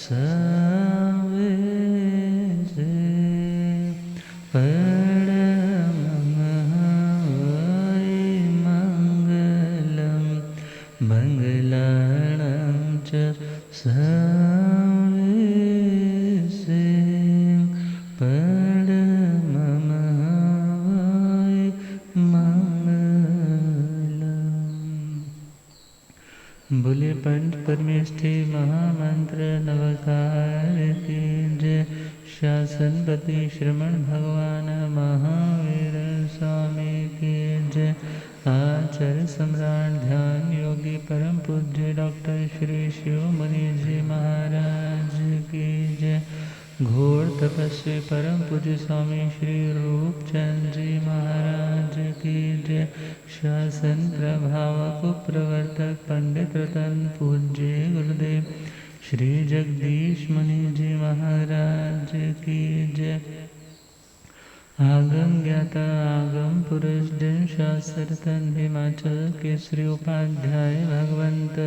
सवेसे परममङ्गलं मङ्गलाणां च सवेसे बोले पंच परमेष्ठि महामंत्र नवकार की जय। शासनपति श्रमण भगवान महावीर स्वामी की जय। आचार्य सम्राट ध्यान योगी परम पूज्य डॉक्टर श्री शिव मुनि जी महाराज की जय। घोर तपस्वी परम पूज्य स्वामी श्री रूपचंद जी महाराज की जय। शासन प्रभावक प्रवर्तक पंडित रतन पूज्य गुरुदेव श्री जगदीश मुनि जी महाराज की जय। आगम ज्ञाता आगम पुरुष जन शास्त्रतन हिमाचल केसरी उपाध्याय भगवंत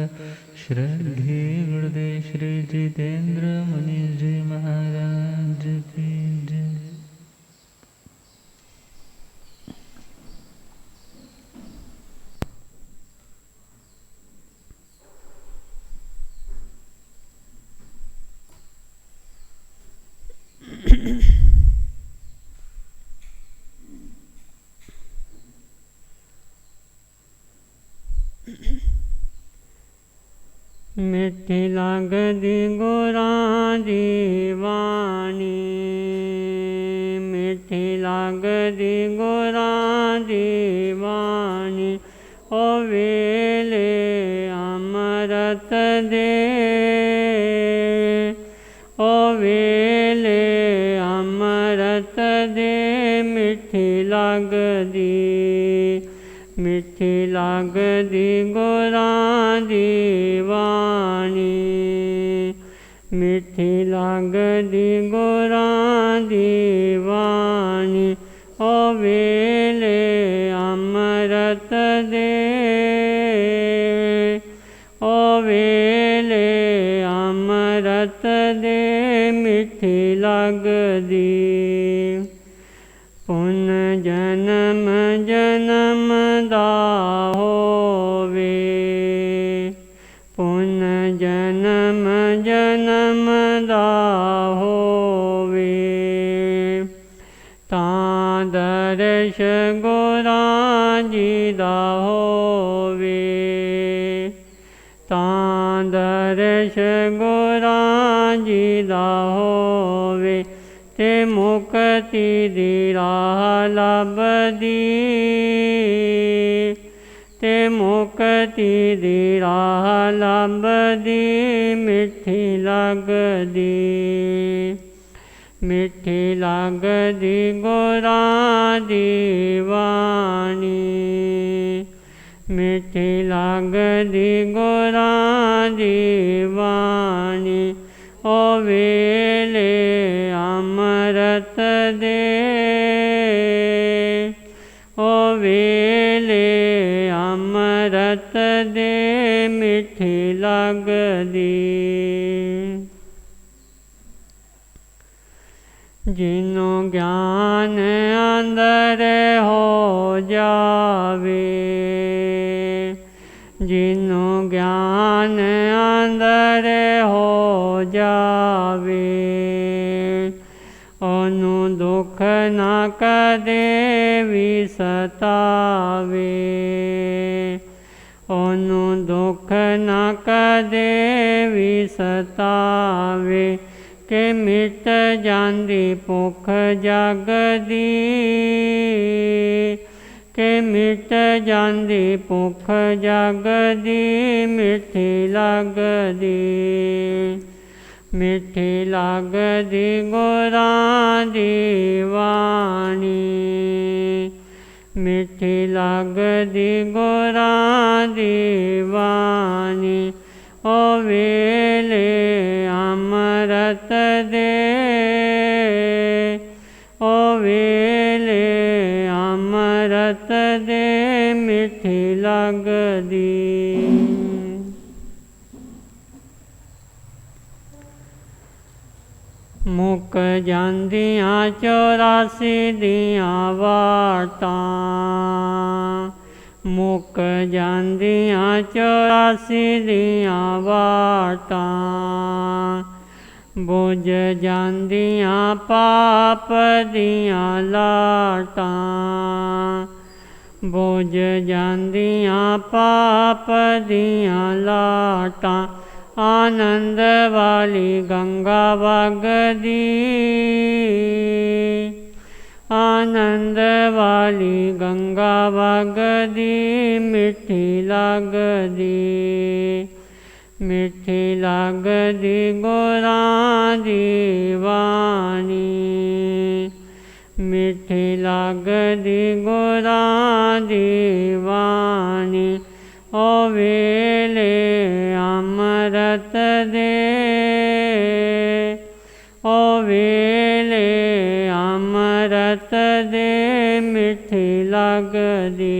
श्रद्धे गुरुदेव श्री जितेंद्र मुनि जी महाराज की जय। मिठी लगदी गुरां दी वाणी, मिठी लगदी गुरां दी वाणी, ओ वेले अमृत दे, ओ वेले अमृत दे मिठी लगदी, मिठी लगदी गुरां दी वाणी, मिठी लगदी गुरां दी वाणी, ओ वेले अमृत दे, ओ वेले अमृत दे मिठी लगदी। पुन जन्म जन्म दा होवे, पुन जन्म जन्म दा होवे, तां दर्श गुरां जी दा होवे, तां दर्श गुरां जी दा होवे, ते मुक्ति दी राह लभदी, ते मुक्ति दी राह लभदी मिठी लगदी, मिठी लगदी गुरां दी वाणी, मिठी लगदी गुरां दी वाणी, ओ वेले अमृत दे, ओ वेले अमृत दे मिठी लगदी। जिन्हों ज्ञान अंदर हो जावे, जिन्हों ज्ञान अंदर हो जावे, ओनू दुख ना कदे भी सतावे, ओनू दुख ना कदे भी सतावे, के मिट जांदी भुख जगदी, के मिट जांदी भुख जगदी मिठी लगदी, मिठी लगदी गुरां दी वाणी, मिठी लगदी गुरां दी वाणी, ओ वेले अमृत दे, ओ वेले अमृत दे मिठी लगदी। मुक ਜਾਂਦੀਆਂ 84 ਦੀਆਂ ਵਾਟਾਂ ਮੁਕ ਜਾਂਦੀਆਂ 84 ਦੀਆਂ ਵਾਟਾਂ ਬੁਝ ਜਾਂਦੀਆਂ ਪਾਪ ਦੀਆਂ ਲਾਟਾਂ ਬੁਝ ਜਾਂਦੀਆਂ ਪਾਪ ਦੀਆਂ ਲਾਟਾਂ ਆਨੰਦ ਵਾਲੀ ਗੰਗਾ ਵਗਦੀ ਆਨੰਦ ਵਾਲੀ ਗੰਗਾ ਵਗਦੀ ਮਿੱਠੀ ਲੱਗਦੀ ਗੁਰਾਂ ਦੀ ਬਾਣੀ ਮਿੱਠੀ ਲੱਗਦੀ ਗੁਰਾਂ ਦੀ ਬਾਣੀ ਓ ਵੇਲੇ ਅੰਮ੍ਰਿਤ ਦੇ ਓ ਵੇਲੇ ਅੰਮ੍ਰਿਤ ਦੇ ਮਿੱਠੀ ਲੱਗਦੀ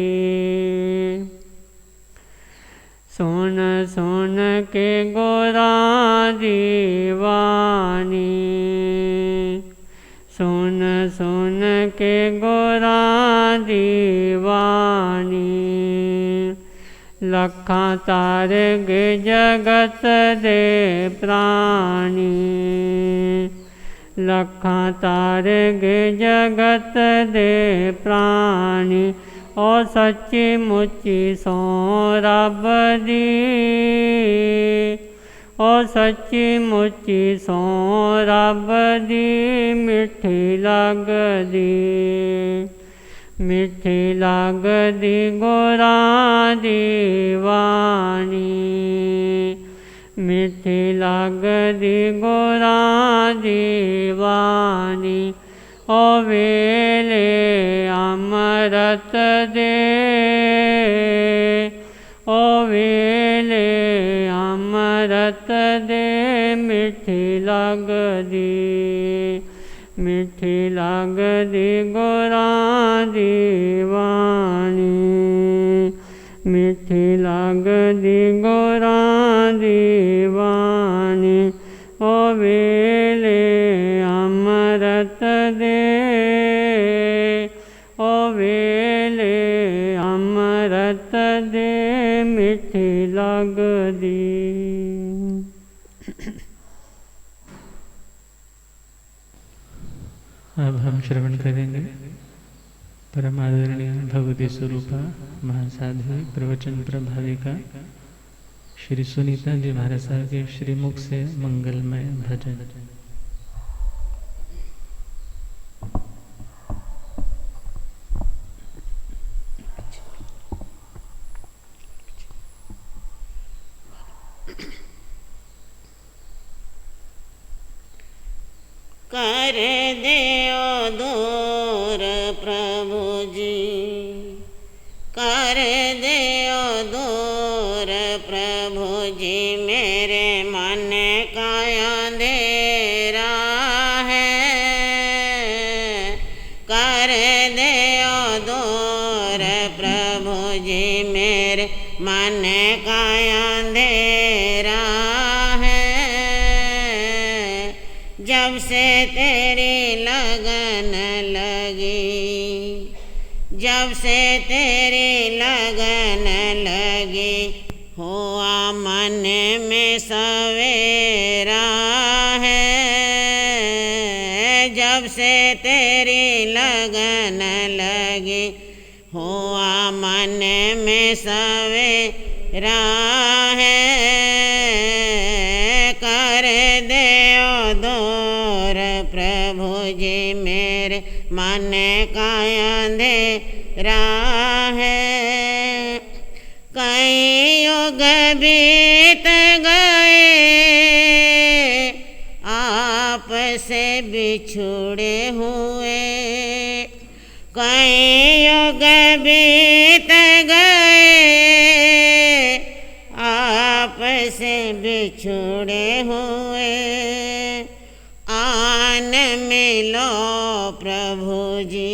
ਸੁਣ ਸੁਣ ਕੇ ਗੁਰਾਂ ਦੀ ਬਾਣੀ ਸੁਣ ਸੁਣ ਕੇ ਗੁਰਾਂ ਦੀ ਬਾਣੀ ਲੱਖਾਂ ਤਾਰਗੇ ਜਗਤ ਦੇ ਪ੍ਰਾਣੀ ਲੱਖਾਂ ਤਾਰਗੇ ਜਗਤ ਦੇ ਪ੍ਰਾਣੀ ਓ ਸੱਚੀ ਮੁੱਚੀ ਸੋ ਰੱਬ ਦੀ ਓ ਸੱਚੀ ਮੁੱਚੀ ਸੋ ਰੱਬ ਦੀ ਮਿੱਠੀ ਲੱਗਦੀ ਗੁਰਾਂ ਦੀ ਬਾਣੀ ਮਿੱਠੀ ਲੱਗਦੀ ਗੁਰਾਂ ਦੀ ਬਾਣੀ ਓ ਵੇਲੇ ਅੰਮ੍ਰਿਤ ਦੇ ਓ ਵੇਲੇ ਅੰਮ੍ਰਿਤ ਦੇ ਮਿੱਠੀ ਲੱਗਦੀ ਗੁਰਾਂ ਦੀ ਬਾਣੀ ਮਿੱਠੀ ਲੱਗਦੀ ਗੁਰਾਂ ਦੀ ਬਾਣੀ ਓ ਵੇਲੇ ਅੰਮ੍ਰਿਤ ਦੇ ਓ ਵੇਲੇ ਅੰਮ੍ਰਿਤ ਦੇ ਮਿੱਠੀ ਲੱਗਦੀ अब हम श्रवण करेंगे परम आदरणीय भगवती स्वरूपा महासाध्वी प्रवचन प्रभाविका श्री सुनीता जी महाराज साहब के श्रीमुख से मंगलमय भजन। कर देओ दूर प्रभु जी कर देओ दूर प्रभु जी मेरे मन का अंधेरा है कर देओ दूर प्रभु जी मेरे मन का अंधेरा जब से तेरी लगन लगी जब से तेरी लगन लगी हुआ मन में सवेरा है जब से तेरी लगन लगी हुआ मन में सवेरा है कर देओ दूर प्रभु जी मेरे मन का अंधेरा है कई युग बीत गए आप से बिछुड़े हुए कई युग बीत गए आप से बिछुड़े हुए आन मिलो प्रभु जी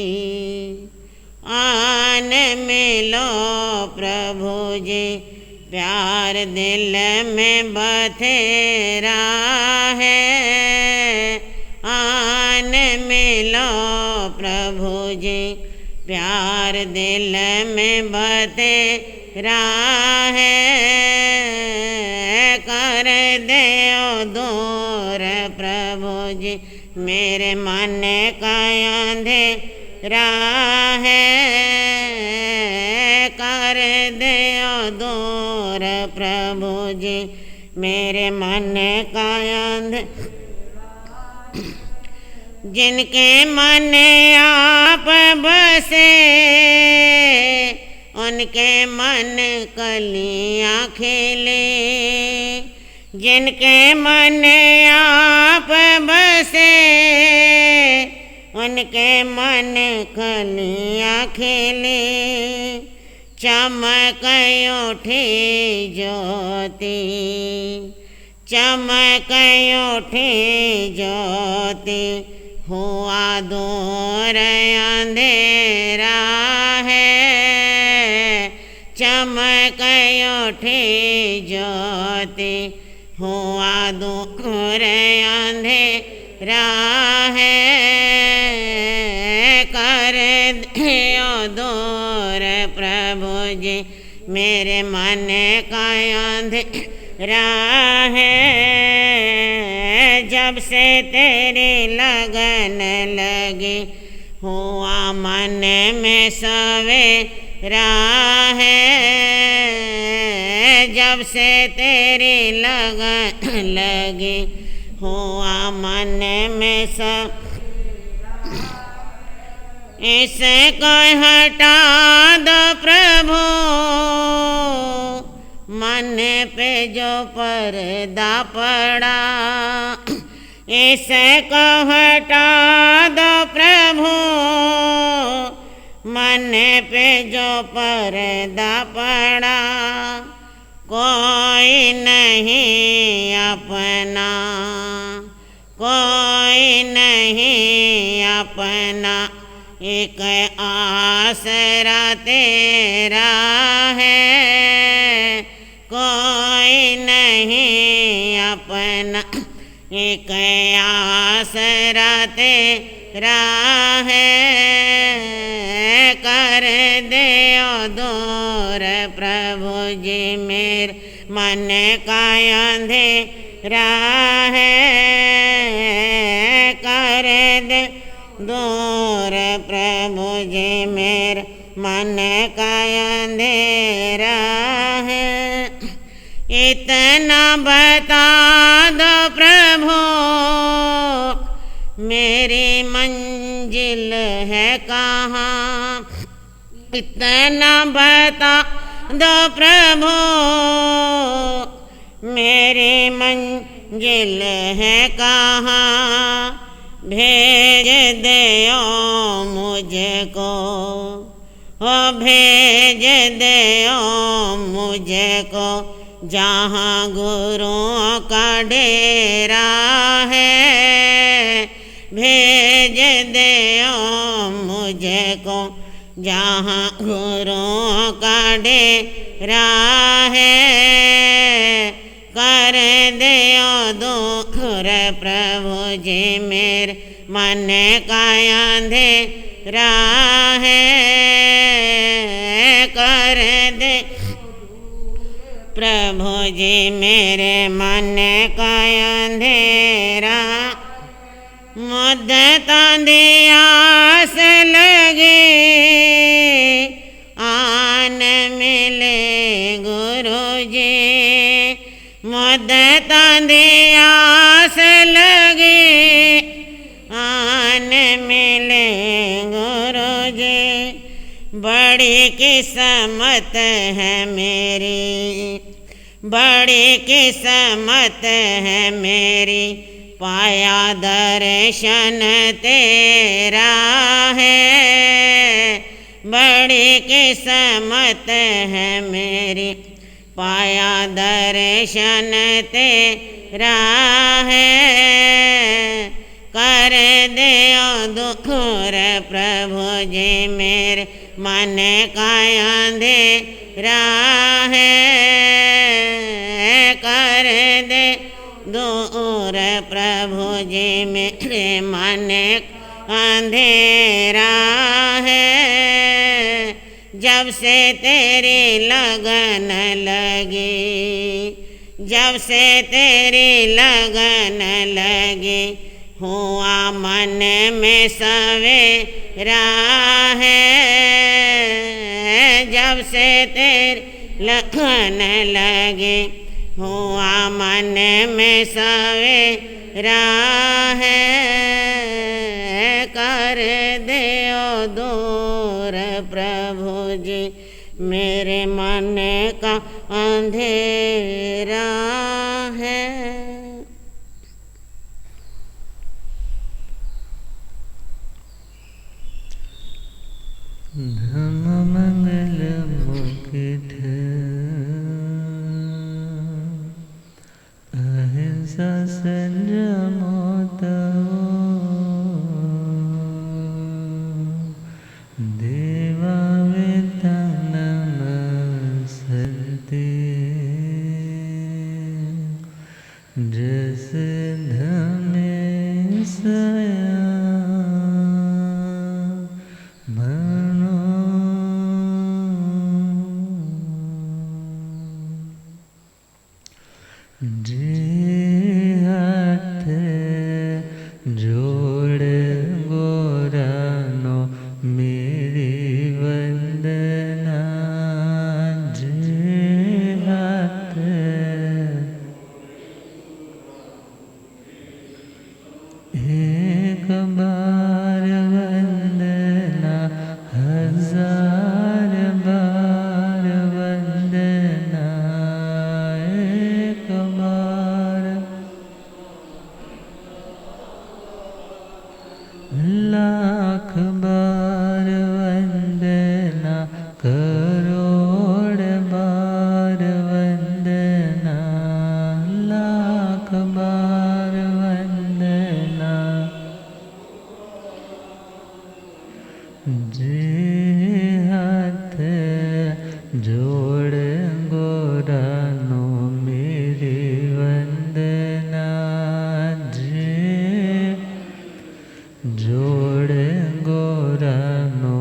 आन मिलो प्रभु जी प्यार दिल में बथेरा है मिलो प्रभु जी प्यार दिल में बतेरा है कर दो दूर प्रभु जी मेरे मन का अंधेरा है कर दो दूर प्रभु जी मेरे मन का अंधेरा जिनके मन आप बसे उनके मन कलियां खिले जिनके मन आप बसे उनके मन कलियां खिले चमक उठी ज्योति चमक उठी ज्योति हुआ दूर अंधेरा है चमक उठी ज्योति हुआ दूर अंधेरा है कर दो दूर प्रभु जी मेरे मन का अंधेरा है जब से तेरी लगन लगी हुआ मन में सवेरा है जब से तेरी लगन लगी हुआ मन में सब इसको हटा दो प्रभु मन पे जो पर्दा पड़ा इसको हटा दो प्रभु मन पे जो पर्दा पड़ा कोई नहीं अपना कोई नहीं अपना एक आसरा तेरा है कोई नहीं अपना एक आसरा तेरा है कर दो दूर प्रभु जी मेरे मन का अंधेरा है कर दे दूर प्रभु जी मेरे मन का अंधेरा है इतना बता दो प्रभु मेरी मंजिल है कहाँ इतना बता दो प्रभु मेरी मंजिल है कहाँ भेज दो मुझको हो भेज दो मुझको जहाँ गुरुओं का डेरा है भेज दो मुझको जहाँ गुरुओं का डेरा है कर दो दूर प्रभु जी मेरे मन का अंधेरा है कर दे प्रभु जी मेरे मन का अंधेरा मुद्दतों दी आस लगे आन मिले गुरु जी मुद्दतों दी आस लगे आन मिले गुरु जी बड़ी किस्मत है मेरी बड़ी किस्मत है मेरी पाया दर्शन तेरा है बड़ी किस्मत है मेरी पाया दर्शन तेरा है कर दो दूर प्रभु जी मेरे मन का अंधेरा है कर दे दूर प्रभु जी मेरे मन अंधेरा है। जब से तेरी लगन लगी, जब से तेरी लगन लगी, हुआ मन में सवेरा है। जब से तेरी लगन लगी, हुआ मन में सवेरा है। कर दो दूर प्रभु जी मेरे मन का अंधेरा है। धम मंगल मुकुट अहिंसा संयमो तवो देवा वेतं नमस्ते। जस धमे सया मनो जे हाथ जोड़ गोरानो मेरी वंदना। जे हाथ एक बार वंदना, हजार बार वंदना। एक बार लाख बार वंदना, करोड़ बार वंदना। लाख बार वंदना। जे हाथ जोड़ गोरानो मेरी वंदना। जे जोड़ गोरानो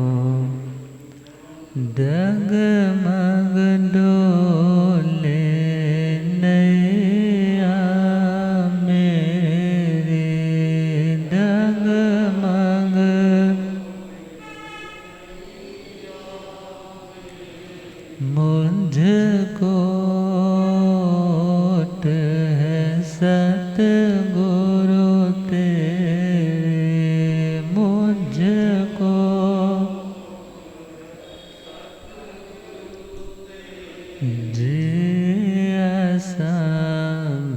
डगमग डोले नैया मेरी। डगमग मुझको है सतगुरु तेरे। मुझको जे आसा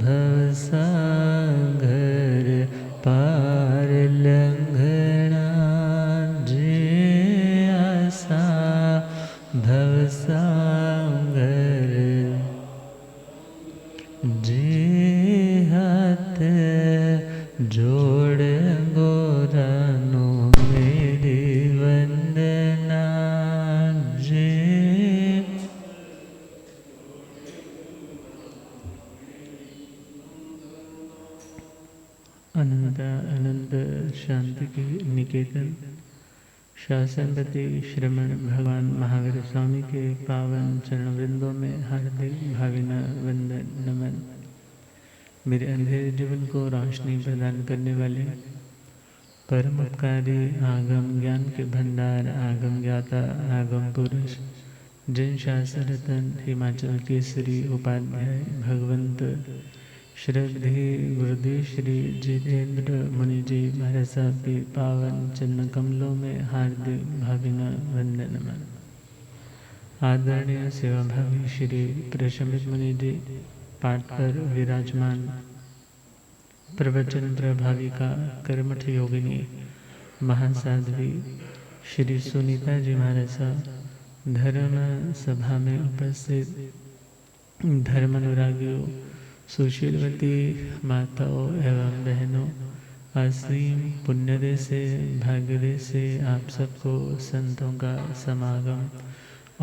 भवसागर पार लंघना। जे आसा भवसागर, जे हाथ जोड़ गोरानो मेरी वंदना। जे अनंत अनंत शांति के निकेतन शासनपति श्रमण भगवान महावीर स्वामी के पावन चरण वृंदों में हार्दिक भावना वंदन नमन। मेरे अंधेरे जीवन को रोशनी प्रदान करने वाले परम उपकारी आगम ज्ञान के भंडार आगम ज्ञाता आगम पुरुष जन शास्त्र रतन हिमाचल केसरी उपाध्याय भगवंत श्रद्धे गुरुदेव श्री जितेंद्र मुनि जी महाराज साहब के पावन चरण कमलों में हार्दिक भावना वंदन नमन। आदरणीय सेवाभावी श्री प्रशमित मुनि जी पाठ पर विराजमान प्रवचन प्रभाविका कर्मठ योगिनी महासाध्वी श्री सुनीता जी महाराज साहब, धर्म सभा में उपस्थित धर्मानुरागियों, सुशीलवती माताओं एवं बहनों, असीम पुण्यदय से भाग्यदय से आप सबको संतों का समागम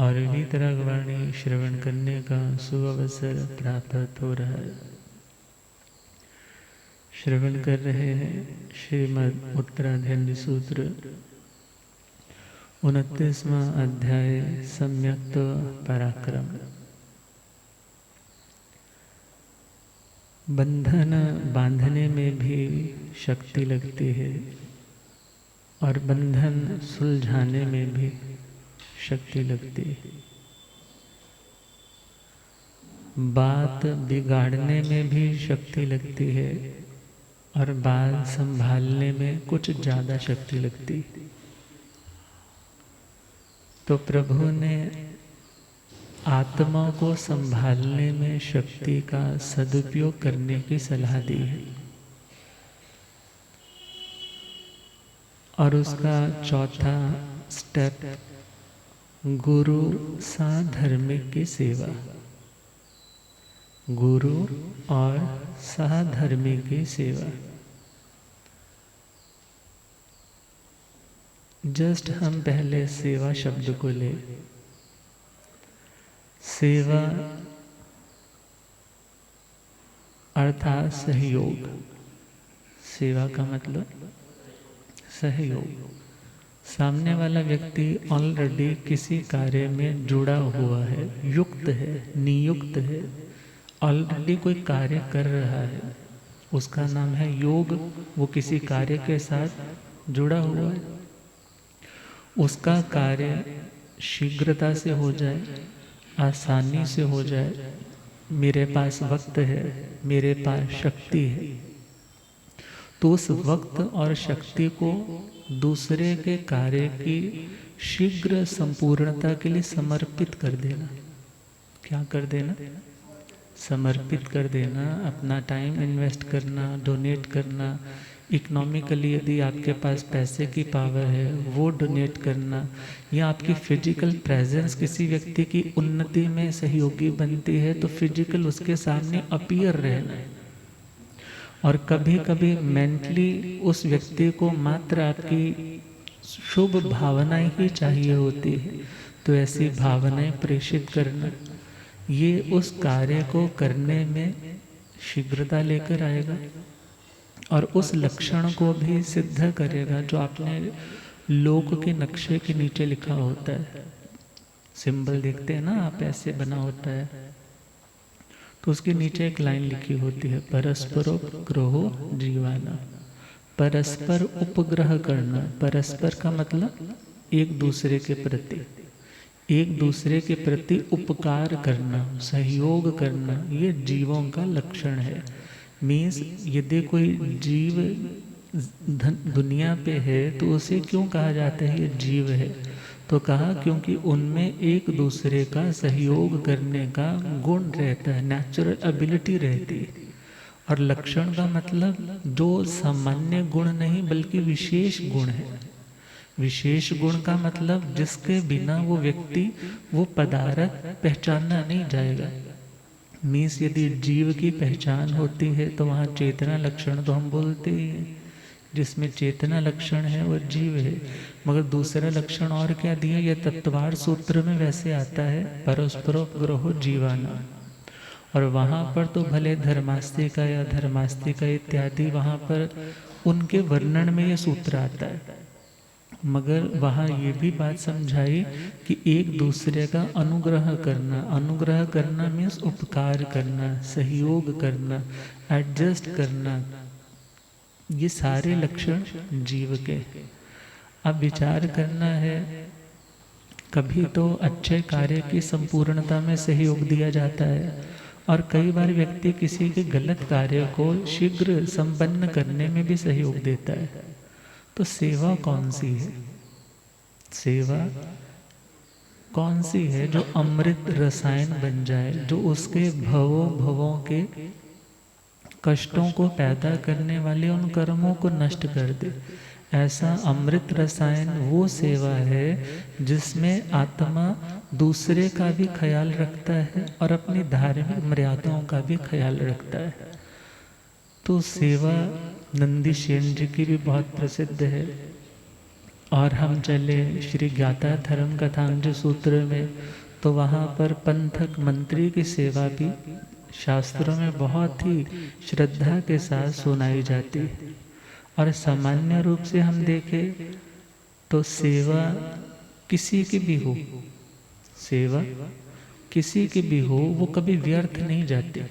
और वीतरागवाणी श्रवण करने का सुअवसर प्राप्त हो रहा है। श्रवण कर रहे हैं श्रीमद् उत्तराधर्म सूत्र 29वां अध्याय सम्यक्त पराक्रम। बंधन बांधने में भी शक्ति लगती है और बंधन सुलझाने में भी शक्ति लगती है। बात बिगाड़ने में भी शक्ति लगती है और बात संभालने में कुछ ज़्यादा शक्ति लगती है। तो प्रभु ने आत्मा को संभालने में शक्ति का सदुपयोग करने की सलाह दी है और उसका चौथा स्टेप गुरु साधर्मिक की सेवा, गुरु और साधर्मी की सेवा। जस्ट हम पहले सेवा शब्द को ले। सेवा अर्थात सहयोग। सेवा का मतलब सहयोग। सामने वाला व्यक्ति ऑलरेडी किसी कार्य में जुड़ा हुआ है, युक्त है, नियुक्त है, ऑलरेडी कोई कार्य कर रहा है, उसका नाम है योग। वो किसी कार्य के साथ जुड़ा हुआ है, उसका कार्य शीघ्रता से हो जाए, आसानी से हो जाए, मेरे पास वक्त है, मेरे पास शक्ति है, तो उस वक्त और शक्ति को दूसरे के कार्य की शीघ्र संपूर्णता के लिए समर्पित कर देना। क्या कर देना? समर्पित कर देना। अपना टाइम इन्वेस्ट करना, डोनेट करना, इकोनॉमिकली यदि आपके पास पैसे की पावर है वो डोनेट करना, या आपकी फिजिकल प्रेजेंस किसी व्यक्ति की उन्नति में सहयोगी बनती है तो फिजिकल उसके सामने अपीयर रहना। और कभी कभी मेंटली उस व्यक्ति को मात्र आपकी शुभ भावनाएं ही चाहिए होती है, तो ऐसी भावनाएं प्रेषित करना, ये उस कार्य को करने में शीघ्रता लेकर आएगा और उस लक्षण को भी सिद्ध करेगा जो आपने लोक के नक्शे के नीचे लिखा होता है। सिंबल देखते हैं ना आप, ऐसे बना होता है, तो उसके नीचे एक लाइन लिखी होती है, परस्परोपग्रहो जीवाना। परस्पर उपग्रह करना। परस्पर का मतलब एक दूसरे के प्रति, एक दूसरे के प्रति उपकार करना, सहयोग करना, ये जीवों का लक्षण है। मीन्स यदि कोई जीव दुनिया पे है तो उसे क्यों कहा जाता है ये जीव है? तो कहा क्योंकि उनमें एक दूसरे का सहयोग करने का गुण रहता है, नेचुरल एबिलिटी रहती है। और लक्षण का मतलब जो सामान्य गुण नहीं बल्कि विशेष गुण है। विशेष गुण का मतलब जिसके बिना वो व्यक्ति, वो पदार्थ पहचाना नहीं जाएगा। मीन्स यदि जीव की पहचान होती है तो वहाँ चेतना लक्षण तो हम बोलते ही हैं, जिसमें चेतना लक्षण है वो जीव है। मगर दूसरा लक्षण और क्या दिया? यह तत्वार सूत्र में वैसे आता है, परस्परोपग्रहो जीवाना। और वहाँ पर तो भले धर्मास्तिका या धर्मास्तिका इत्यादि, वहाँ पर उनके वर्णन में यह सूत्र आता है, मगर वहाँ ये भी बात समझाई कि एक दूसरे का अनुग्रह करना। अनुग्रह करना मीन्स उपकार करना, सहयोग करना, एडजस्ट करना, ये सारे लक्षण जीव के। अब विचार करना है, कभी तो अच्छे कार्य की संपूर्णता में सहयोग दिया जाता है और कई बार व्यक्ति किसी के गलत कार्य को शीघ्र संपन्न करने में भी सहयोग देता है। तो सेवा कौन सी है? सेवा कौन सी है जो अमृत रसायन बन जाए, जो उसके भवों के कष्टों को पैदा करने वाले उन कर्मों को नष्ट कर दे? ऐसा अमृत रसायन वो सेवा है जिसमें आत्मा दूसरे का भी ख्याल रखता है और अपनी धार्मिक मर्यादाओं का भी ख्याल रखता है। तो सेवा नंदी सेन जी की भी बहुत प्रसिद्ध है। और हम चले श्री ज्ञाता धर्म कथांज सूत्र में, तो वहाँ पर पंथक मंत्री की सेवा भी शास्त्रों में बहुत ही श्रद्धा के साथ सुनाई जाती है। और सामान्य रूप से हम देखें तो सेवा किसी की भी हो, सेवा किसी की भी हो, वो कभी व्यर्थ नहीं जाती,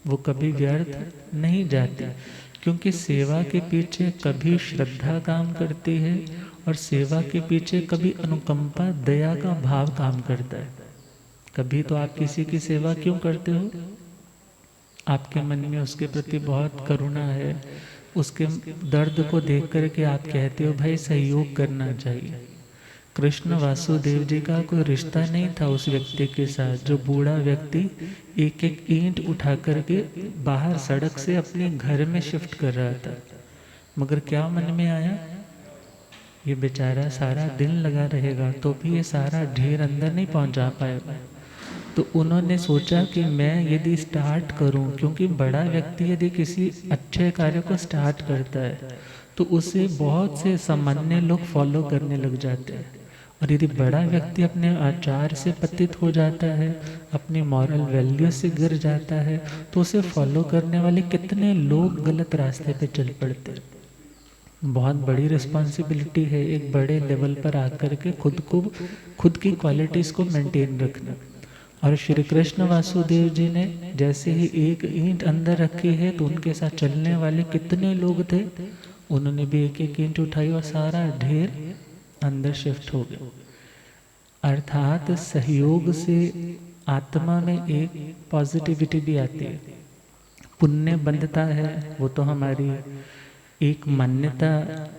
वो कभी व्यर्थ नहीं जाती, क्योंकि सेवा के पीछे कभी श्रद्धा काम करती है और सेवा के पीछे कभी अनुकंपा, दया का भाव काम करता है। कभी तो आप किसी की सेवा क्यों करते हो? आपके मन में उसके प्रति बहुत करुणा है, उसके दर्द को देख करके आप कहते हो भाई सहयोग करना चाहिए। कृष्ण वासुदेव जी का कोई रिश्ता नहीं था उस व्यक्ति के साथ, जो बूढ़ा व्यक्ति एक एक ईंट उठा करके बाहर सड़क से अपने घर में शिफ्ट कर रहा था। मगर क्या मन में आया, ये बेचारा सारा दिन लगा रहेगा तो भी ये सारा ढेर अंदर नहीं पहुंचा पाएगा। तो उन्होंने सोचा कि मैं यदि स्टार्ट करूं, क्योंकि बड़ा व्यक्ति यदि किसी अच्छे कार्य को स्टार्ट करता है तो उसे बहुत से सामान्य लोग फॉलो करने लग जाते हैं। और यदि बड़ा व्यक्ति अपने आचार से पतित हो जाता है, अपनी मॉरल वैल्यू से गिर जाता है, तो उसे फॉलो करने वाले कितने लोग गलत रास्ते पे चल पड़ते हैं। बहुत बड़ी रिस्पॉन्सिबिलिटी है एक बड़े लेवल पर आकर के खुद की क्वालिटीज़ को मेंटेन रखना। और श्री कृष्ण वासुदेव जी ने जैसे ही एक ईंट अंदर रखी है तो उनके साथ चलने वाले कितने लोग थे, उन्होंने भी एक एक ईंट उठाई और सारा ढेर अंदर शिफ्ट हो गया। अर्थात सहयोग से आत्मा में एक पॉजिटिविटी भी आती है, पुण्य बंधता है, वो तो हमारी एक मान्यता,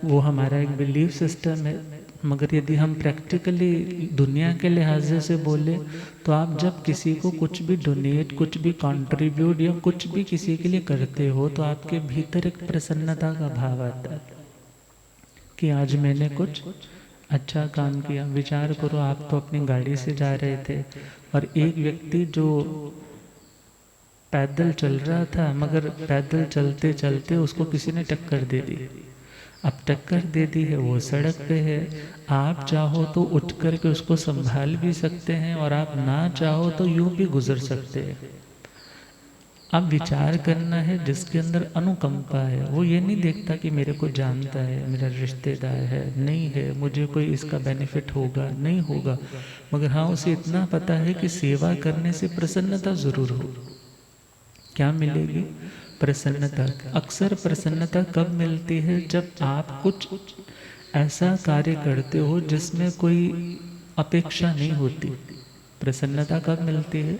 वो हमारा एक बिलीफ सिस्टम है। मगर यदि हम प्रैक्टिकली दुनिया के लिहाज से बोले तो आप जब किसी को कुछ भी डोनेट, कुछ भी कंट्रीब्यूट या कुछ भी किसी के लिए करते हो तो आपके भीतर एक प्रसन्नता का भाव आता है कि आज मैंने कुछ अच्छा काम किया। विचार करो, आप तो अपनी गाड़ी से जा रहे थे और एक व्यक्ति जो पैदल चल रहा था, मगर पैदल चलते चलते उसको किसी ने टक्कर दे दी। अब टक्कर दे दी है, वो सड़क पे है, आप चाहो तो उठ कर के उसको संभाल भी सकते हैं और आप ना चाहो तो यूं भी गुजर सकते हैं। अब विचार करना है, जिसके अंदर अनुकंपा है वो ये नहीं देखता कि मेरे को जानता है, मेरा रिश्तेदार है, नहीं है, मुझे कोई इसका बेनिफिट होगा नहीं होगा, मगर हाँ उसे इतना पता है कि सेवा करने से प्रसन्नता जरूर हो। क्या मिलेगी? प्रसन्नता। अक्सर प्रसन्नता कब मिलती है? जब आप कुछ ऐसा कार्य करते हो जिसमें कोई अपेक्षा नहीं होती। प्रसन्नता कब मिलती है?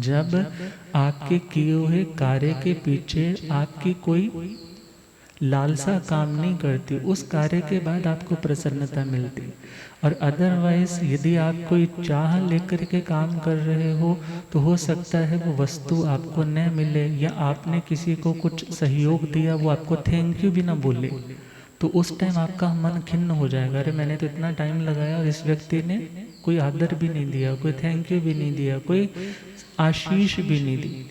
जब आपके किए हुए कार्य के पीछे आपकी कोई लालसा काम नहीं करती, उस कार्य के बाद आपको प्रसन्नता मिलती। और अदरवाइज यदि आप कोई चाह लेकर के काम कर रहे हो तो हो सकता है वो वस्तु आपको न मिले, या आपने किसी को कुछ सहयोग दिया वो आपको थैंक यू भी ना बोले, तो उस टाइम आपका मन खिन्न हो जाएगा। अरे मैंने तो इतना टाइम लगाया और इस व्यक्ति ने कोई आदर भी नहीं दिया, कोई थैंक यू भी नहीं दिया, कोई आशीष भी नहीं दी।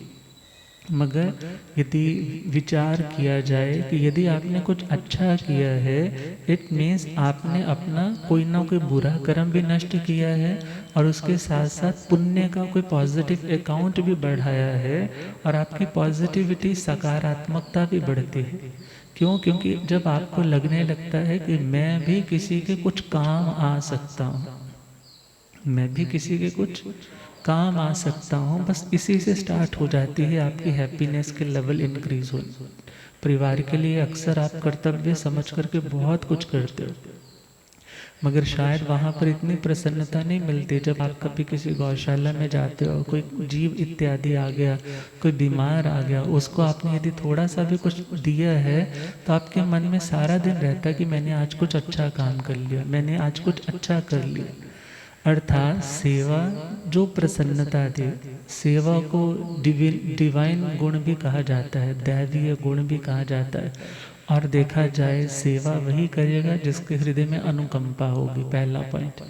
मगर यदि विचार किया जाए कि यदि आपने कुछ अच्छा किया है, इट मीन्स आपने अपना कोई ना कोई बुरा कर्म भी नष्ट किया है और उसके साथ साथ पुण्य का कोई पॉजिटिव अकाउंट भी बढ़ाया है, और आपकी पॉजिटिविटी, सकारात्मकता भी बढ़ती है। क्यों? क्योंकि जब आपको लगने लगता है कि मैं भी किसी के कुछ काम आ सकता हूँ, मैं भी किसी के कुछ काम आ सकता हूँ, बस इसी से स्टार्ट हो जाती है आपकी हैप्पीनेस के लेवल इंक्रीज हो। परिवार के लिए अक्सर आप कर्तव्य समझ करके बहुत कुछ करते हो, मगर शायद वहाँ पर इतनी प्रसन्नता नहीं मिलती। जब आप कभी किसी गौशाला में जाते हो, कोई जीव इत्यादि आ गया, कोई बीमार आ गया, उसको आपने यदि थोड़ा सा भी कुछ दिया है तो आपके मन में सारा दिन रहता है कि मैंने आज कुछ अच्छा काम कर लिया, मैंने आज कुछ अच्छा कर लिया। अर्थात सेवा जो प्रसन्नता दे, सेवा को डिवाइन गुण भी कहा जाता है, दैवीय गुण भी कहा जाता है। और देखा जाए सेवा वही करेगा जिसके हृदय में अनुकंपा होगी, पहला पॉइंट।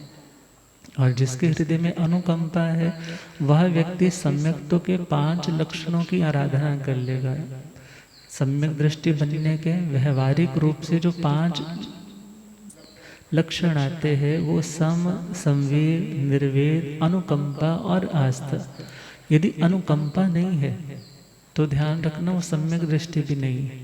और जिसके हृदय में अनुकंपा है वह व्यक्ति सम्यक्त्व के 5 लक्षणों की आराधना कर लेगा। सम्यक दृष्टि बनने के व्यवहारिक रूप से जो 5 लक्षण आते हैं वो सम, संवेग, निर्वेद, अनुकंपा और आस्था। यदि अनुकंपा नहीं है तो ध्यान रखना वो सम्यक दृष्टि भी नहीं है।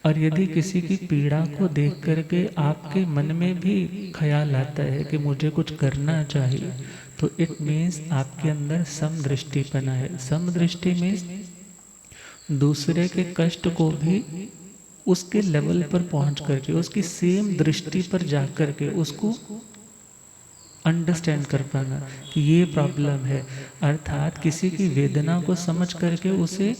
और यदि किसी की पीड़ा को देख करके आपके मन में भी ख्याल आता है कि मुझे कुछ करना चाहिए, तो इट मीन्स आपके अंदर समदृष्टिपना है। समदृष्टि मीन्स दूसरे के कष्ट को भी उसके लेवल पर पहुंच करके, उसकी सेम दृष्टि पर जा करके उसको अंडरस्टैंड कर पाना कि ये प्रॉब्लम है, अर्थात किसी की वेदना को समझ करके उसे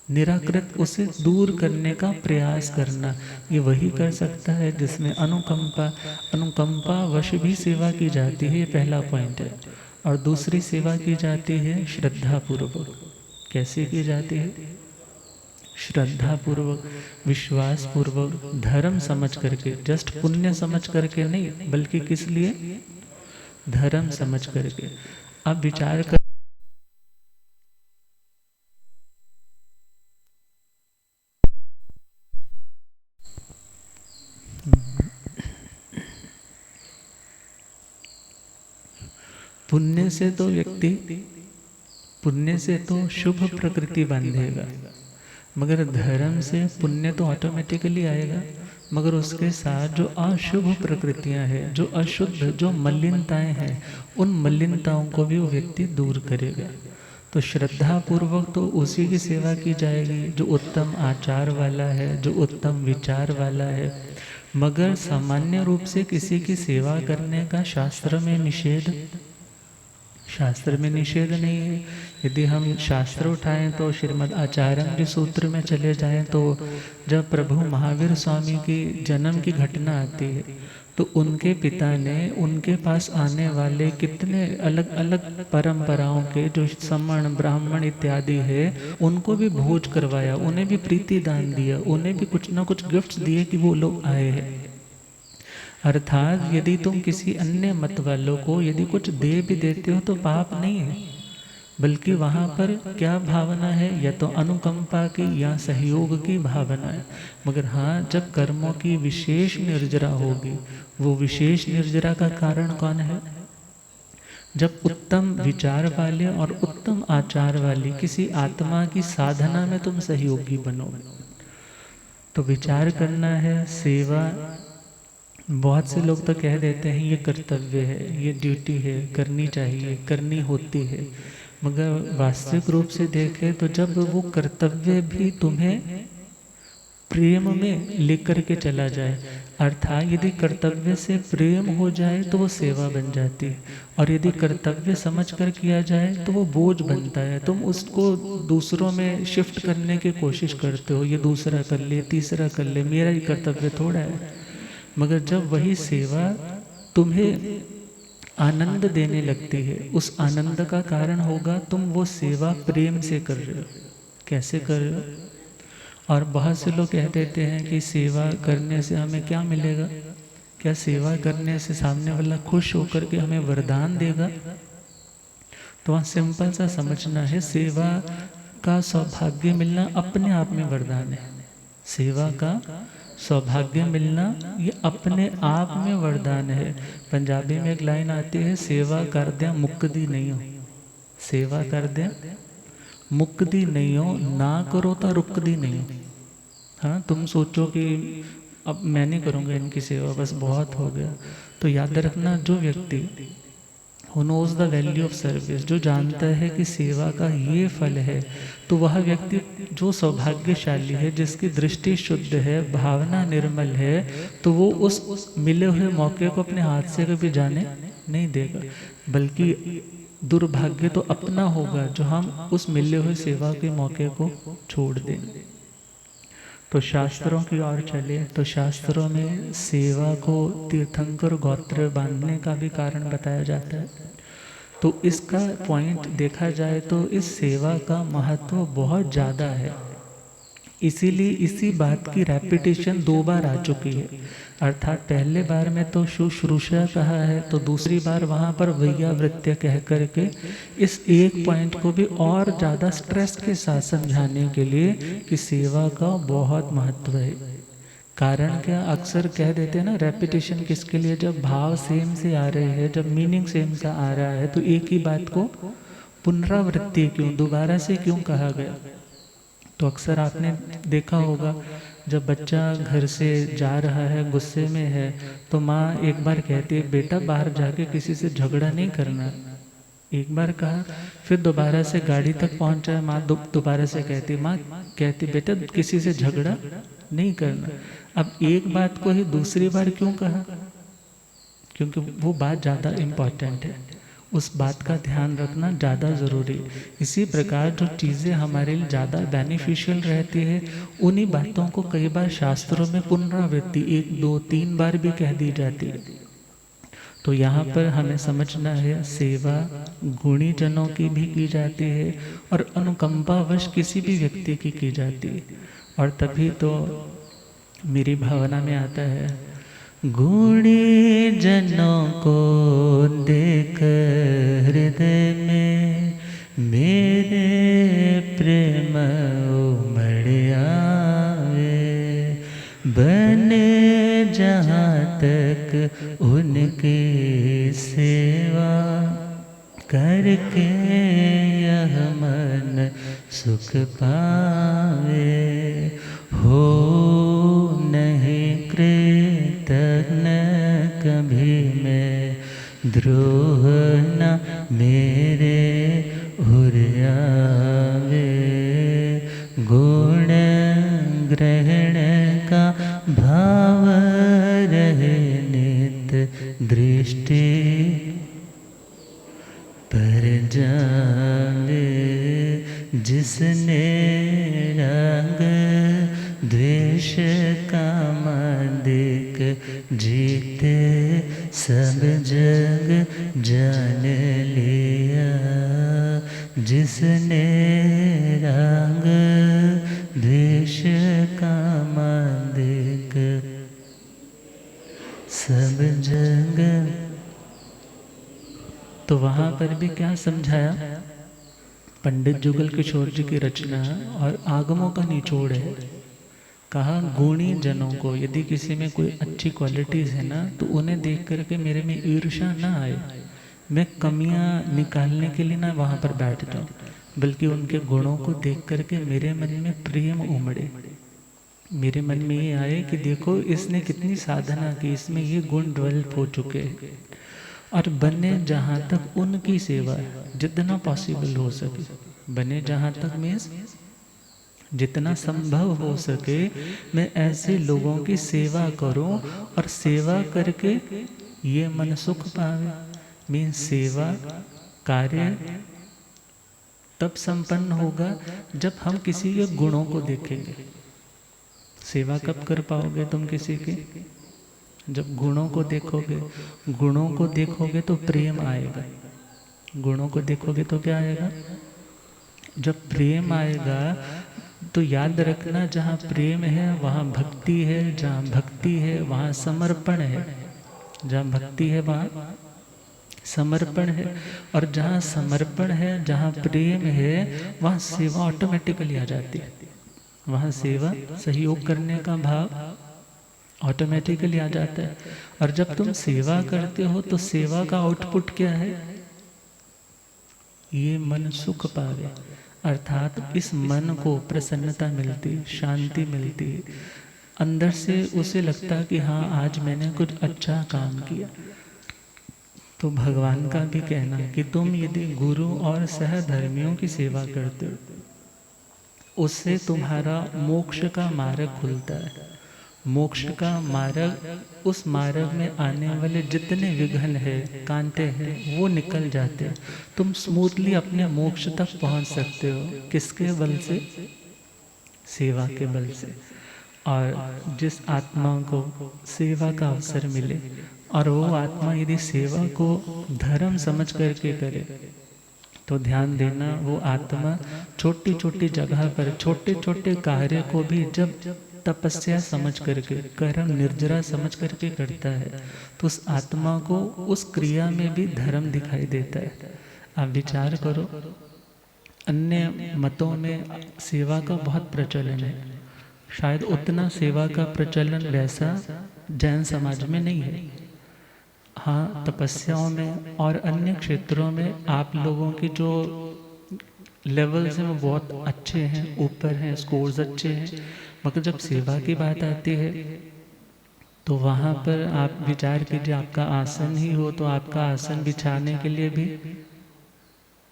निराकृत, उसे दूर करने का प्रयास करना। ये वही कर सकता है जिसमें अनुकंपा वश भी सेवा की जाती है, ये पहला पॉइंट है। और दूसरी सेवा की जाती है श्रद्धा पूर्वक। कैसे की जाती है? श्रद्धा पूर्वक, विश्वास पूर्वक, धर्म समझ करके, जस्ट पुण्य समझ करके नहीं, बल्कि किस लिए? धर्म समझ करके। अब विचार कर, पुण्य से तो व्यक्ति, पुण्य से तो शुभ प्रकृति बांधेगा, मगर धर्म से पुण्य तो ऑटोमेटिकली आएगा, मगर उसके साथ जो अशुभ प्रकृतियां हैं, जो अशुद्ध, जो मलिनताएं हैं, उन मलिनताओं को भी वो व्यक्ति दूर करेगा। तो श्रद्धा पूर्वक तो उसी की सेवा की जाएगी जो उत्तम आचार वाला है, जो उत्तम विचार वाला है। मगर सामान्य रूप से किसी की सेवा करने का शास्त्र में निषेध नहीं है। यदि हम शास्त्र उठाएं तो श्रीमद् आचार्य सूत्र में चले जाएं तो जब प्रभु महावीर स्वामी की जन्म की घटना आती है तो उनके पिता ने उनके पास आने वाले कितने अलग अलग परंपराओं के जो समण ब्राह्मण इत्यादि है उनको भी भोज करवाया, उन्हें भी प्रीति दान दिया, उन्हें भी कुछ ना कुछ गिफ्ट्स दिए कि वो लोग आए हैं। अर्थात यदि तुम किसी अन्य मत वालों को यदि कुछ दे भी देते हो तो पाप नहीं है, बल्कि वहाँ पर क्या भावना है? या तो अनुकंपा की या सहयोग की भावना है। मगर हाँ, जब कर्मों की विशेष निर्जरा होगी, वो विशेष निर्जरा का कारण कौन है? जब उत्तम विचार वाले और उत्तम आचार वाली किसी आत्मा की साधना में तुम सहयोगी बनो। तो विचार करना है, सेवा, बहुत से लोग तो कह देते हैं ये कर्तव्य है, ये ड्यूटी है, करनी चाहिए, करनी होती है। मगर वास्तविक रूप से देखें तो जब वो कर्तव्य भी तुम्हें प्रेम में लेकर के चला जाए, अर्थात यदि कर्तव्य से प्रेम हो जाए तो वो सेवा बन जाती है, और यदि कर्तव्य समझ कर किया जाए तो वो बोझ बनता है। तुम उसको दूसरों में शिफ्ट करने की कोशिश करते हो, ये दूसरा कर ले, तीसरा कर ले, मेरा ही कर्तव्य थोड़ा है। मगर जब वही सेवा तुम्हें आनंद देने लगती है, उस आनंद का कारण होगा तुम वो सेवा प्रेम से कर रहे हो। कैसे कर रहे हो? और बहुत से लोग कह देते हैं कि सेवा करने से हमें क्या मिलेगा? क्या सेवा करने से सामने वाला खुश होकर के हमें वरदान देगा? तो वहाँ सिंपल सा समझना है, सेवा का सौभाग्य मिलना अपने आप में वरदान है। सेवा का सौभाग्य मिलना ये अपने आप में वरदान है। पंजाबी में एक लाइन आती है, सेवा कर दे मुक्ति नहीं हो। सेवा कर दे मुक्ति नहीं हो, ना करो तो रुकदी नहीं हो। हाँ, तुम सोचो कि अब मैं नहीं करूँगा इनकी सेवा, बस बहुत हो गया। तो याद रखना, जो व्यक्ति who knows the value of service, जो जानता है कि सेवा का ये फल है, तो वह व्यक्ति जो सौभाग्यशाली है, जिसकी दृष्टि शुद्ध है, भावना निर्मल है, तो वो उस मिले हुए मौके को अपने हाथ से कभी जाने नहीं देगा, बल्कि दुर्भाग्य तो अपना होगा जो हम उस मिले हुए सेवा के मौके को छोड़ दें। तो शास्त्रों की ओर चले तो शास्त्रों में सेवा को तीर्थंकर गोत्र बांधने का भी कारण बताया जाता है। तो इसका पॉइंट देखा जाए तो इस सेवा का महत्व बहुत ज़्यादा है, इसीलिए इसी बात की रेपिटेशन 2 बार आ चुकी है। अर्थात पहले बार में तो शुश्रूषा कहा है, तो दूसरी बार वहाँ पर वैयावृत्य कह करके इस एक पॉइंट को भी और ज़्यादा स्ट्रेस के साथ समझाने के लिए कि सेवा का बहुत महत्व है। कारण क्या, अक्सर कह देते हैं ना रेपिटेशन किसके लिए? जब भाव सेम से आ रहे हैं, जब मीनिंग सेम सा आ रहा है, तो एक ही बात को पुनरावृत्ति क्यों, दोबारा से क्यों कहा गया? तो अक्सर आपने देखा होगा जब बच्चा घर से जा रहा है, गुस्से में है, तो माँ एक बार कहती है बेटा बाहर जाके किसी से झगड़ा नहीं करना। एक बार कहा, फिर दोबारा से गाड़ी तक पहुंचा है, माँ दोबारा से कहती बेटा किसी से झगड़ा नहीं करना। अब एक बात को ही दूसरी बार क्यों कहा? क्योंकि वो बात ज़्यादा इम्पॉर्टेंट है, उस बात का ध्यान रखना ज़्यादा ज़रूरी है। इसी प्रकार जो चीज़ें हमारे लिए ज़्यादा बेनिफिशियल रहती है, उन्हीं बातों को कई बार शास्त्रों में पुनरावृत्ति 1, 2, 3 बार भी कह दी जाती है। तो यहाँ पर हमें समझना है, सेवा गुणी जनों की भी की जाती है और अनुकंपावश किसी भी व्यक्ति की जाती है। और तभी तो मेरी भावना में आता है, गुणी जनों को देख हृदय में मेरे प्रेम उमड़ आवे, बने जहाँ तक उनकी सेवा करके यह मन सुख पावे। हो नहीं कृतज्ञ कभी मैं, द्रोह न मेरे उर आवे, गुण ग्रहण का भाव रहे नित दृष्टि पर जावे, जिसने रंग द्वेष काम देख जीते सब जग जान लिया, जिसने रंग द्वेष काम देख सब जग। तो वहाँ पर भी क्या समझाया? पंडित जुगल किशोर जी की रचना और आगमों का निचोड़ है। कहा गुणी जनों को, यदि किसी में कोई अच्छी क्वालिटीज़ है ना, तो उन्हें देख करके मेरे में ईर्ष्या ना आए, मैं कमियां निकालने के लिए ना वहाँ पर बैठ जाऊँ, बल्कि उनके गुणों को देख करके मेरे मन में प्रेम उमड़े, मेरे मन में ये आए कि देखो इसने कितनी साधना की, इसमें ये गुण डेवलप हो चुके हैं। और बने जहाँ तक उनकी सेवा जितना पॉसिबल हो सके, बने जहाँ तक मीन्स जितना संभव हो सके मैं ऐसे लोगों की सेवा करूं, और सेवा करके ये मन सुख पावे। मीन्स सेवा कार्य तब संपन्न होगा जब हम किसी के गुणों को देखेंगे। सेवा कब कर पाओगे तुम किसी की? जब गुणों को देखोगे। गुणों को देखोगे तो प्रेम आएगा, गुणों को देखोगे तो क्या आएगा? जब प्रेम आएगा तो याद रखना, जहाँ प्रेम है वहाँ भक्ति है, जहाँ भक्ति है वहाँ समर्पण है, जहाँ भक्ति है वहाँ समर्पण है, और जहाँ समर्पण है, जहाँ प्रेम है, वहाँ सेवा ऑटोमेटिकली आ जाती है। वहाँ सेवा सहयोग करने का भाव ऑटोमेटिकली आ जाता है। और जब तुम सेवा करते हो तो सेवा का आउटपुट क्या है? ये मन सुख पावे, अर्थात इस मन को प्रसन्नता मिलती, शांति मिलती, अंदर से उसे लगता कि हाँ आज मैंने कुछ अच्छा काम किया। तो भगवान का भी कहना कि तुम यदि गुरु और सहधर्मियों की सेवा करते हो, उससे तुम्हारा मोक्ष का मार्ग खुलता है। मोक्ष का मार्ग, उस मार्ग में आने वाले जितने विघ्न है, कांटे हैं, वो निकल जाते हैं। तुम स्मूथली अपने मोक्ष तक पहुंच सकते हो। किसके बल से? सेवा के बल से। और जिस आत्मा को सेवा का अवसर मिले और वो आत्मा यदि सेवा को धर्म समझ करके करे, तो ध्यान देना वो आत्मा छोटी छोटी जगह पर छोटे छोटे कार्य को भी जब तपस्या समझ करके, कर्म निर्जरा समझ करके करता है, तो उस आत्मा को उस क्रिया में भी धर्म दिखाई देता है। आप विचार करो, अन्य मतों में सेवा का बहुत प्रचलन है, शायद उतना सेवा का प्रचलन वैसा जैन समाज में नहीं है। हाँ, तपस्याओं में और अन्य क्षेत्रों में आप लोगों की जो लेवल्स हैं वो बहुत अच्छे हैं, ऊपर हैं, स्कोर्स अच्छे हैं, मगर जब सेवा की बात आती है तो वहाँ पर आप विचार कीजिए, आपका आसन ही हो तो आपका आसन बिछाने के लिए भी,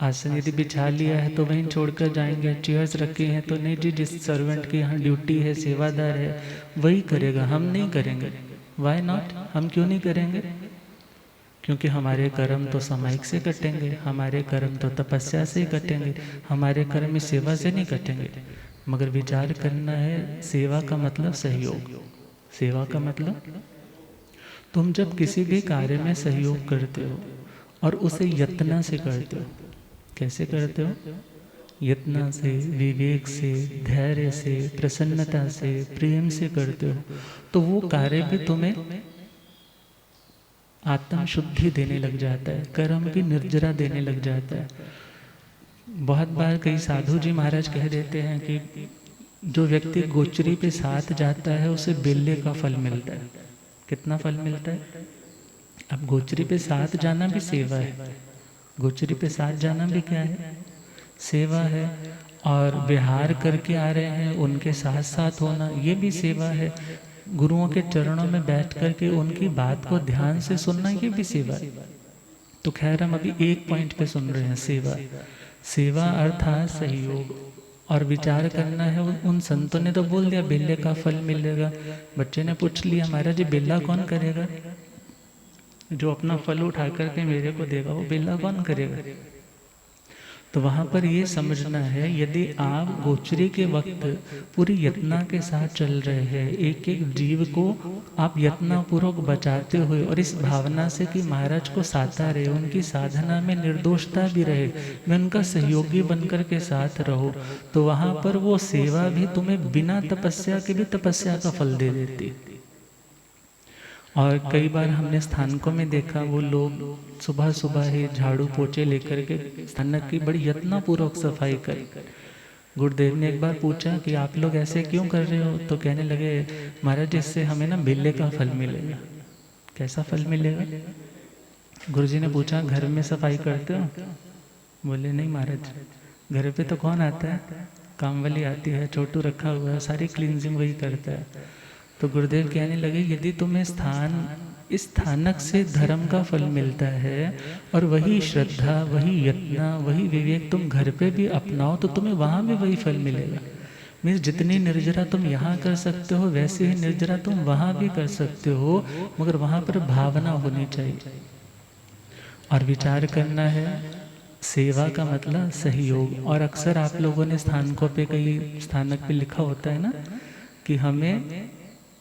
आसन यदि बिछा लिया है तो वहीं छोड़कर जाएंगे, चेयर्स रखे हैं तो नहीं जी, जिस सर्वेंट की यहाँ ड्यूटी है, सेवादार है, वही करेगा, हम नहीं करेंगे। Why not? हम क्यों नहीं करेंगे? क्योंकि हमारे कर्म तो सामायिक से कटेंगे, हमारे कर्म तो तपस्या से ही कटेंगे, हमारे कर्म इस सेवा से नहीं कटेंगे। मगर विचार करना है, सेवा का मतलब सहयोग। सेवा का मतलब, तुम जब किसी भी कार्य में सहयोग करते हो और उसे यत्न से करते हो, कैसे करते हो? यत्न से, विवेक से, धैर्य से, प्रसन्नता से, प्रेम से करते हो, तो वो कार्य भी तुम्हें आत्म शुद्धि देने लग जाता है, कर्म की निर्जरा देने लग जाता है। बहुत बार कई साधु जी महाराज कह देते हैं कि जो व्यक्ति गोचरी पे साथ जाता है उसे बेले का फल मिलता है। कितना फल मिलता है? अब गोचरी पे साथ जाना भी सेवा है, गोचरी पे साथ जाना भी क्या है? सेवा है। और विहार करके आ रहे हैं, उनके साथ साथ होना, ये भी सेवा है। गुरुओं के चरणों में बैठ कर के उनकी बात को ध्यान से सुनना, ये भी सेवा है। तो खैर हम अभी एक पॉइंट पे सुन रहे हैं, सेवा। सेवा अर्थात सहयोग। और विचार करना है, उन संतों ने तो बोल दिया बेले का फल मिलेगा। बच्चे ने पूछ लिया महाराज जी बेला कौन करेगा? जो अपना फल उठा करके मेरे को देगा वो बेला कौन करेगा? तो वहाँ पर ये समझना है, यदि आप गोचरी के वक्त पूरी यत्ना के साथ चल रहे हैं, एक एक जीव को आप यत्नापूर्वक बचाते हुए और इस भावना से कि महाराज को साता रहे, उनकी साधना में निर्दोषता भी रहे, मैं उनका सहयोगी बनकर के साथ रहो, तो वहाँ पर वो सेवा भी तुम्हें बिना तपस्या के भी तपस्या का फल दे देती। और कई बार हमने स्थानकों में देखा, वो लोग सुबह सुबह ही झाड़ू पोछे लेकर के स्थानक की बड़ी यत्नपूर्वक सफाई कर। गुरुदेव ने एक बार पूछा कि आप लोग ऐसे क्यों कर रहे हो? तो कहने लगे महाराज इससे हमें ना बेले का फल मिलेगा। कैसा फल मिलेगा? गुरुजी ने पूछा घर में सफाई करते हो? बोले नहीं महाराज, घर पे तो कौन आता है, काम वाली आती है, छोटू रखा हुआ है, सारी क्लींजिंग वही करता है। तो गुरुदेव कहने लगे यदि तुम्हें इस स्थानक से धर्म का फल मिलता है और वही श्रद्धा, वही यत्न, वही विवेक तुम घर पे भी अपनाओ तो तुम्हें वहाँ भी वही फल मिलेगा। मीन्स जितनी निर्जरा तुम यहाँ कर सकते हो वैसे ही निर्जरा तुम वहाँ भी कर सकते हो, मगर वहाँ पर भावना होनी चाहिए। और विचार करना है, सेवा का मतलब सहयोग। और अक्सर आप लोगों ने स्थानकों पे, कई स्थानक पे लिखा होता है ना कि हमें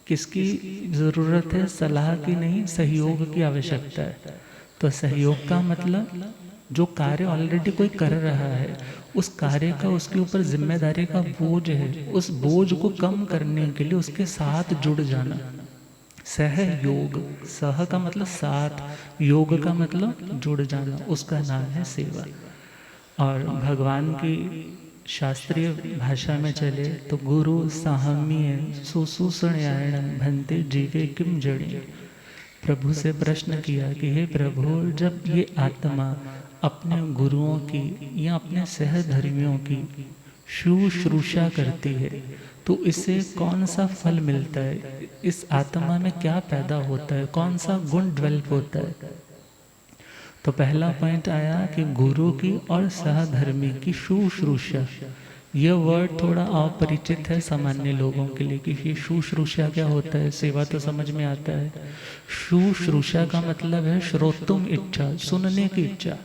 किसकी ज़रूरत है, सलाह की नहीं, सहयोग की आवश्यकता है। तो सहयोग का मतलब जो कार्य ऑलरेडी कोई कर रहा है, उस कार्य का उसके ऊपर जिम्मेदारी का बोझ है, उस बोझ को कम करने के लिए उसके साथ जुड़ जाना। सहयोग, सह का मतलब साथ, योग का मतलब जुड़ जाना, उसका नाम है सेवा। और भगवान की शास्त्रीय भाषा में चले तो गुरु साहम्य सुसूषण्यायण भंते जीवे किम जड़ी। प्रभु से प्रश्न किया कि हे प्रभु, जब ये आत्मा अपने गुरुओं की या अपने सहधर्मियों की शुश्रूषा करती है तो इसे कौन सा फल मिलता है, इस आत्मा में क्या पैदा होता है, कौन सा गुण डेवलप होता है? तो पहला पॉइंट आया कि गुरु की और सहधर्मी की शुश्रूषा। यह वर्ड थोड़ा अपरिचित है सामान्य लोगों के लिए कि ये शुश्रूषा क्या होता है। सेवा तो समझ में आता है, शुश्रूषा का मतलब है श्रोतुम इच्छा, सुनने की इच्छा।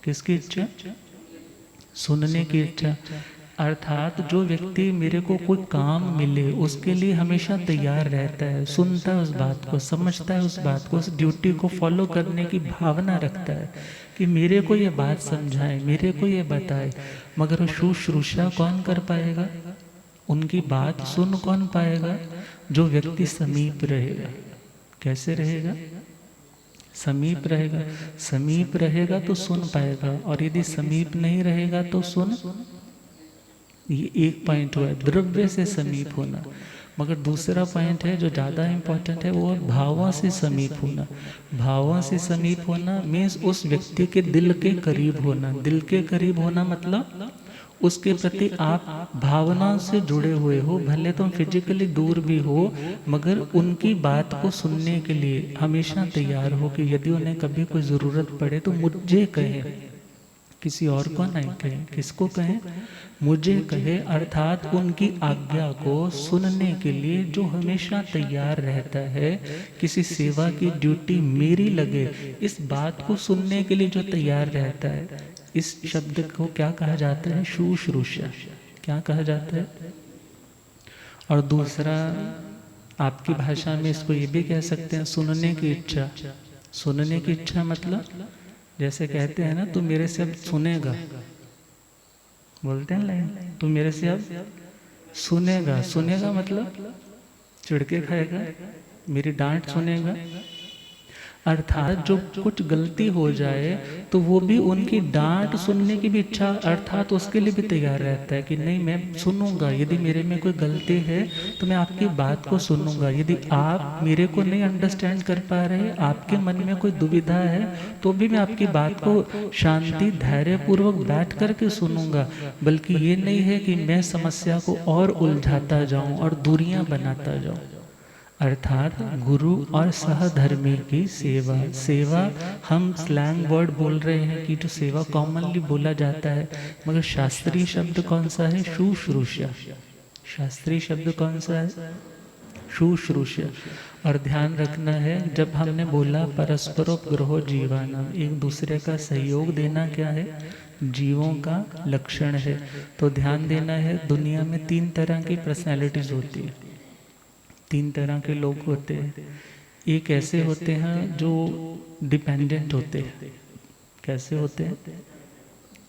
किसकी इच्छा? सुनने की इच्छा। अर्थात जो व्यक्ति मेरे को कोई काम मिले उसके लिए हमेशा तैयार रहता है, सुनता है उस बात को, समझता है उस बात को, उस ड्यूटी को फॉलो करने की भावना रखता है कि मेरे को ये बात समझाए, मेरे को ये बताए। मगर शुश्रूषा कौन कर पाएगा, उनकी बात सुन कौन पाएगा? जो व्यक्ति समीप रहेगा। कैसे रहेगा? समीप रहेगा। समीप रहेगा तो सुन पाएगा, और यदि समीप नहीं रहेगा तो सुन। ये एक पॉइंट हुआ, द्रव्य से समीप होना। मगर दूसरा पॉइंट है जो ज़्यादा इम्पोर्टेंट है, वो है भावों से समीप होना। भावों से समीप होना मीन्स उस व्यक्ति के दिल के करीब होना। दिल के करीब होना मतलब उसके प्रति आप भावनाओं से जुड़े हुए हो, भले तुम फिजिकली दूर भी हो, मगर उनकी बात को सुनने के लिए हमेशा तैयार हो कि यदि उन्हें कभी कोई ज़रूरत पड़े तो मुझे कहे, किसी और को नहीं कहे। किसको कहे? मुझे कहे, अर्थात उनकी आज्ञा को सुनने के लिए जो हमेशा तैयार रहता है। किसी सेवा की ड्यूटी मेरी लगे, इस बात को सुनने के लिए जो तैयार रहता है, इस शब्द को क्या कहा जाता है? शुश्रूषा। क्या कहा जाता है? और दूसरा, आपकी भाषा में इसको ये भी कह सकते हैं, सुनने की इच्छा। सुनने की इच्छा मतलब जैसे कहते हैं ना, तू मेरे से अब सुनेगा, बोलते हैं लाइन, तू मेरे से अब सुनेगा। सुनेगा मतलब चिढ़के खाएगा, मेरी डांट सुनेगा। अर्थात जो कुछ गलती हो जाए तो वो भी उनकी डांट सुनने की भी इच्छा, अर्थात उसके लिए भी तैयार रहता है कि नहीं, मैं सुनूंगा। यदि मेरे में कोई गलती है तो मैं आपकी बात को सुनूंगा। यदि आप मेरे को नहीं अंडरस्टैंड कर पा रहे, आपके मन में कोई दुविधा है, तो भी मैं आपकी बात को शांति धैर्य पूर्वक बैठ करके सुनूंगा। बल्कि ये नहीं है कि मैं समस्या को और उलझाता जाऊं और दूरियां बनाता जाऊं। अर्थात गुरु और सहधर्मी की सेवा। सेवा हम स्लैंग वर्ड बोल रहे हैं कि जो सेवा कॉमनली बोला जाता है, मगर शास्त्रीय शब्द कौन सा है? शुश्रूषा। शास्त्रीय शब्द कौन सा है? शुश्रूषा। और ध्यान रखना है, जब हमने बोला परस्परोपग्रहो जीवानाम, एक दूसरे का सहयोग देना क्या है? जीवों का लक्षण है। तो ध्यान देना है, दुनिया में 3 तरह की पर्सनैलिटीज होती है, 3 तरह के लोग होते हैं। एक ऐसे होते हैं जो डिपेंडेंट होते हैं। कैसे होते हैं?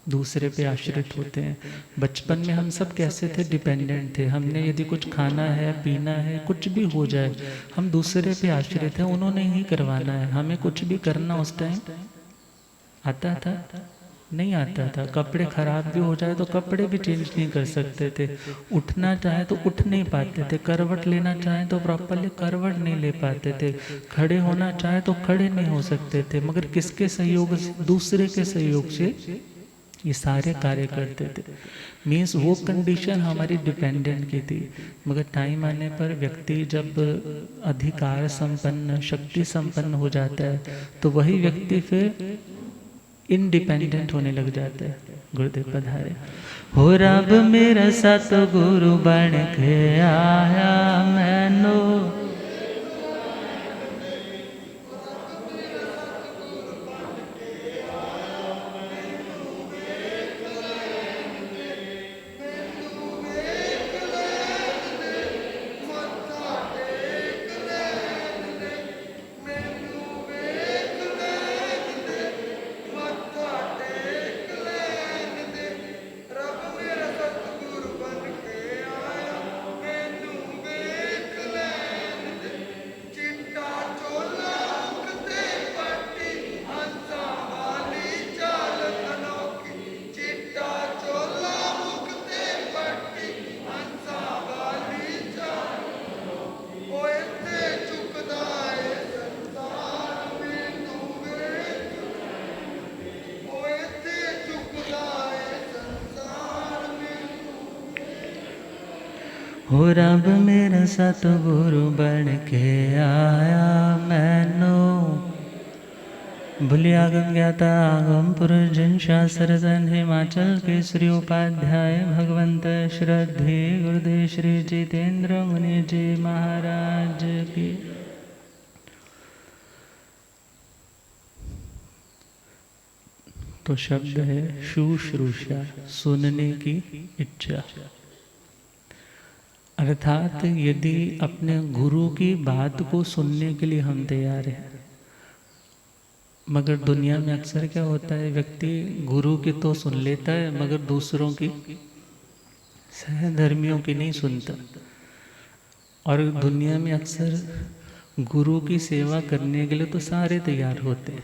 दूसरे पे आश्रित होते हैं। बचपन में हम सब कैसे थे? डिपेंडेंट थे। हमने यदि कुछ खाना है, पीना है, कुछ भी हो जाए, हम दूसरे पे आश्रित हैं, उन्होंने ही करवाना है। हमें कुछ भी करना उस टाइम आता था? नहीं आता था। कपड़े खराब भी हो जाए तो कपड़े भी चेंज नहीं कर सकते थे। उठना चाहे तो उठ नहीं पाते थे। करवट लेना चाहे तो प्रॉपरली करवट नहीं ले पाते थे। खड़े होना चाहे तो खड़े नहीं हो सकते थे। मगर किसके सहयोग से? दूसरे के सहयोग से ये सारे कार्य करते थे। मीन्स वो कंडीशन हमारी डिपेंडेंट की थी। मगर टाइम आने पर व्यक्ति जब अधिकार संपन्न, शक्ति संपन्न हो जाता है, तो वही व्यक्ति फिर इंडिपेंडेंट होने लग जाता है। गुरुदेव पधारे। हो रब मेरा सतगुरु बन के आया मैनू, हो रब मेरा सतगुरु बन के आया मैनू, भूलिया गम ज्ञाता आगम पुरुष जन शास्त्र जन हिमाचल के श्री उपाध्याय भगवंत श्रद्धे गुरुदेव श्री जितेंद्र मुनि जी महाराज की। तो शब्द है शुश्रूषा, सुनने की इच्छा। अर्थात यदि अपने गुरु की बात को सुनने के लिए हम तैयार हैं, मगर दुनिया में अक्सर क्या होता है, व्यक्ति गुरु की तो सुन लेता है मगर दूसरों की, सहधर्मियों की नहीं सुनता। और दुनिया में अक्सर गुरु की सेवा करने के लिए तो सारे तैयार होते हैं,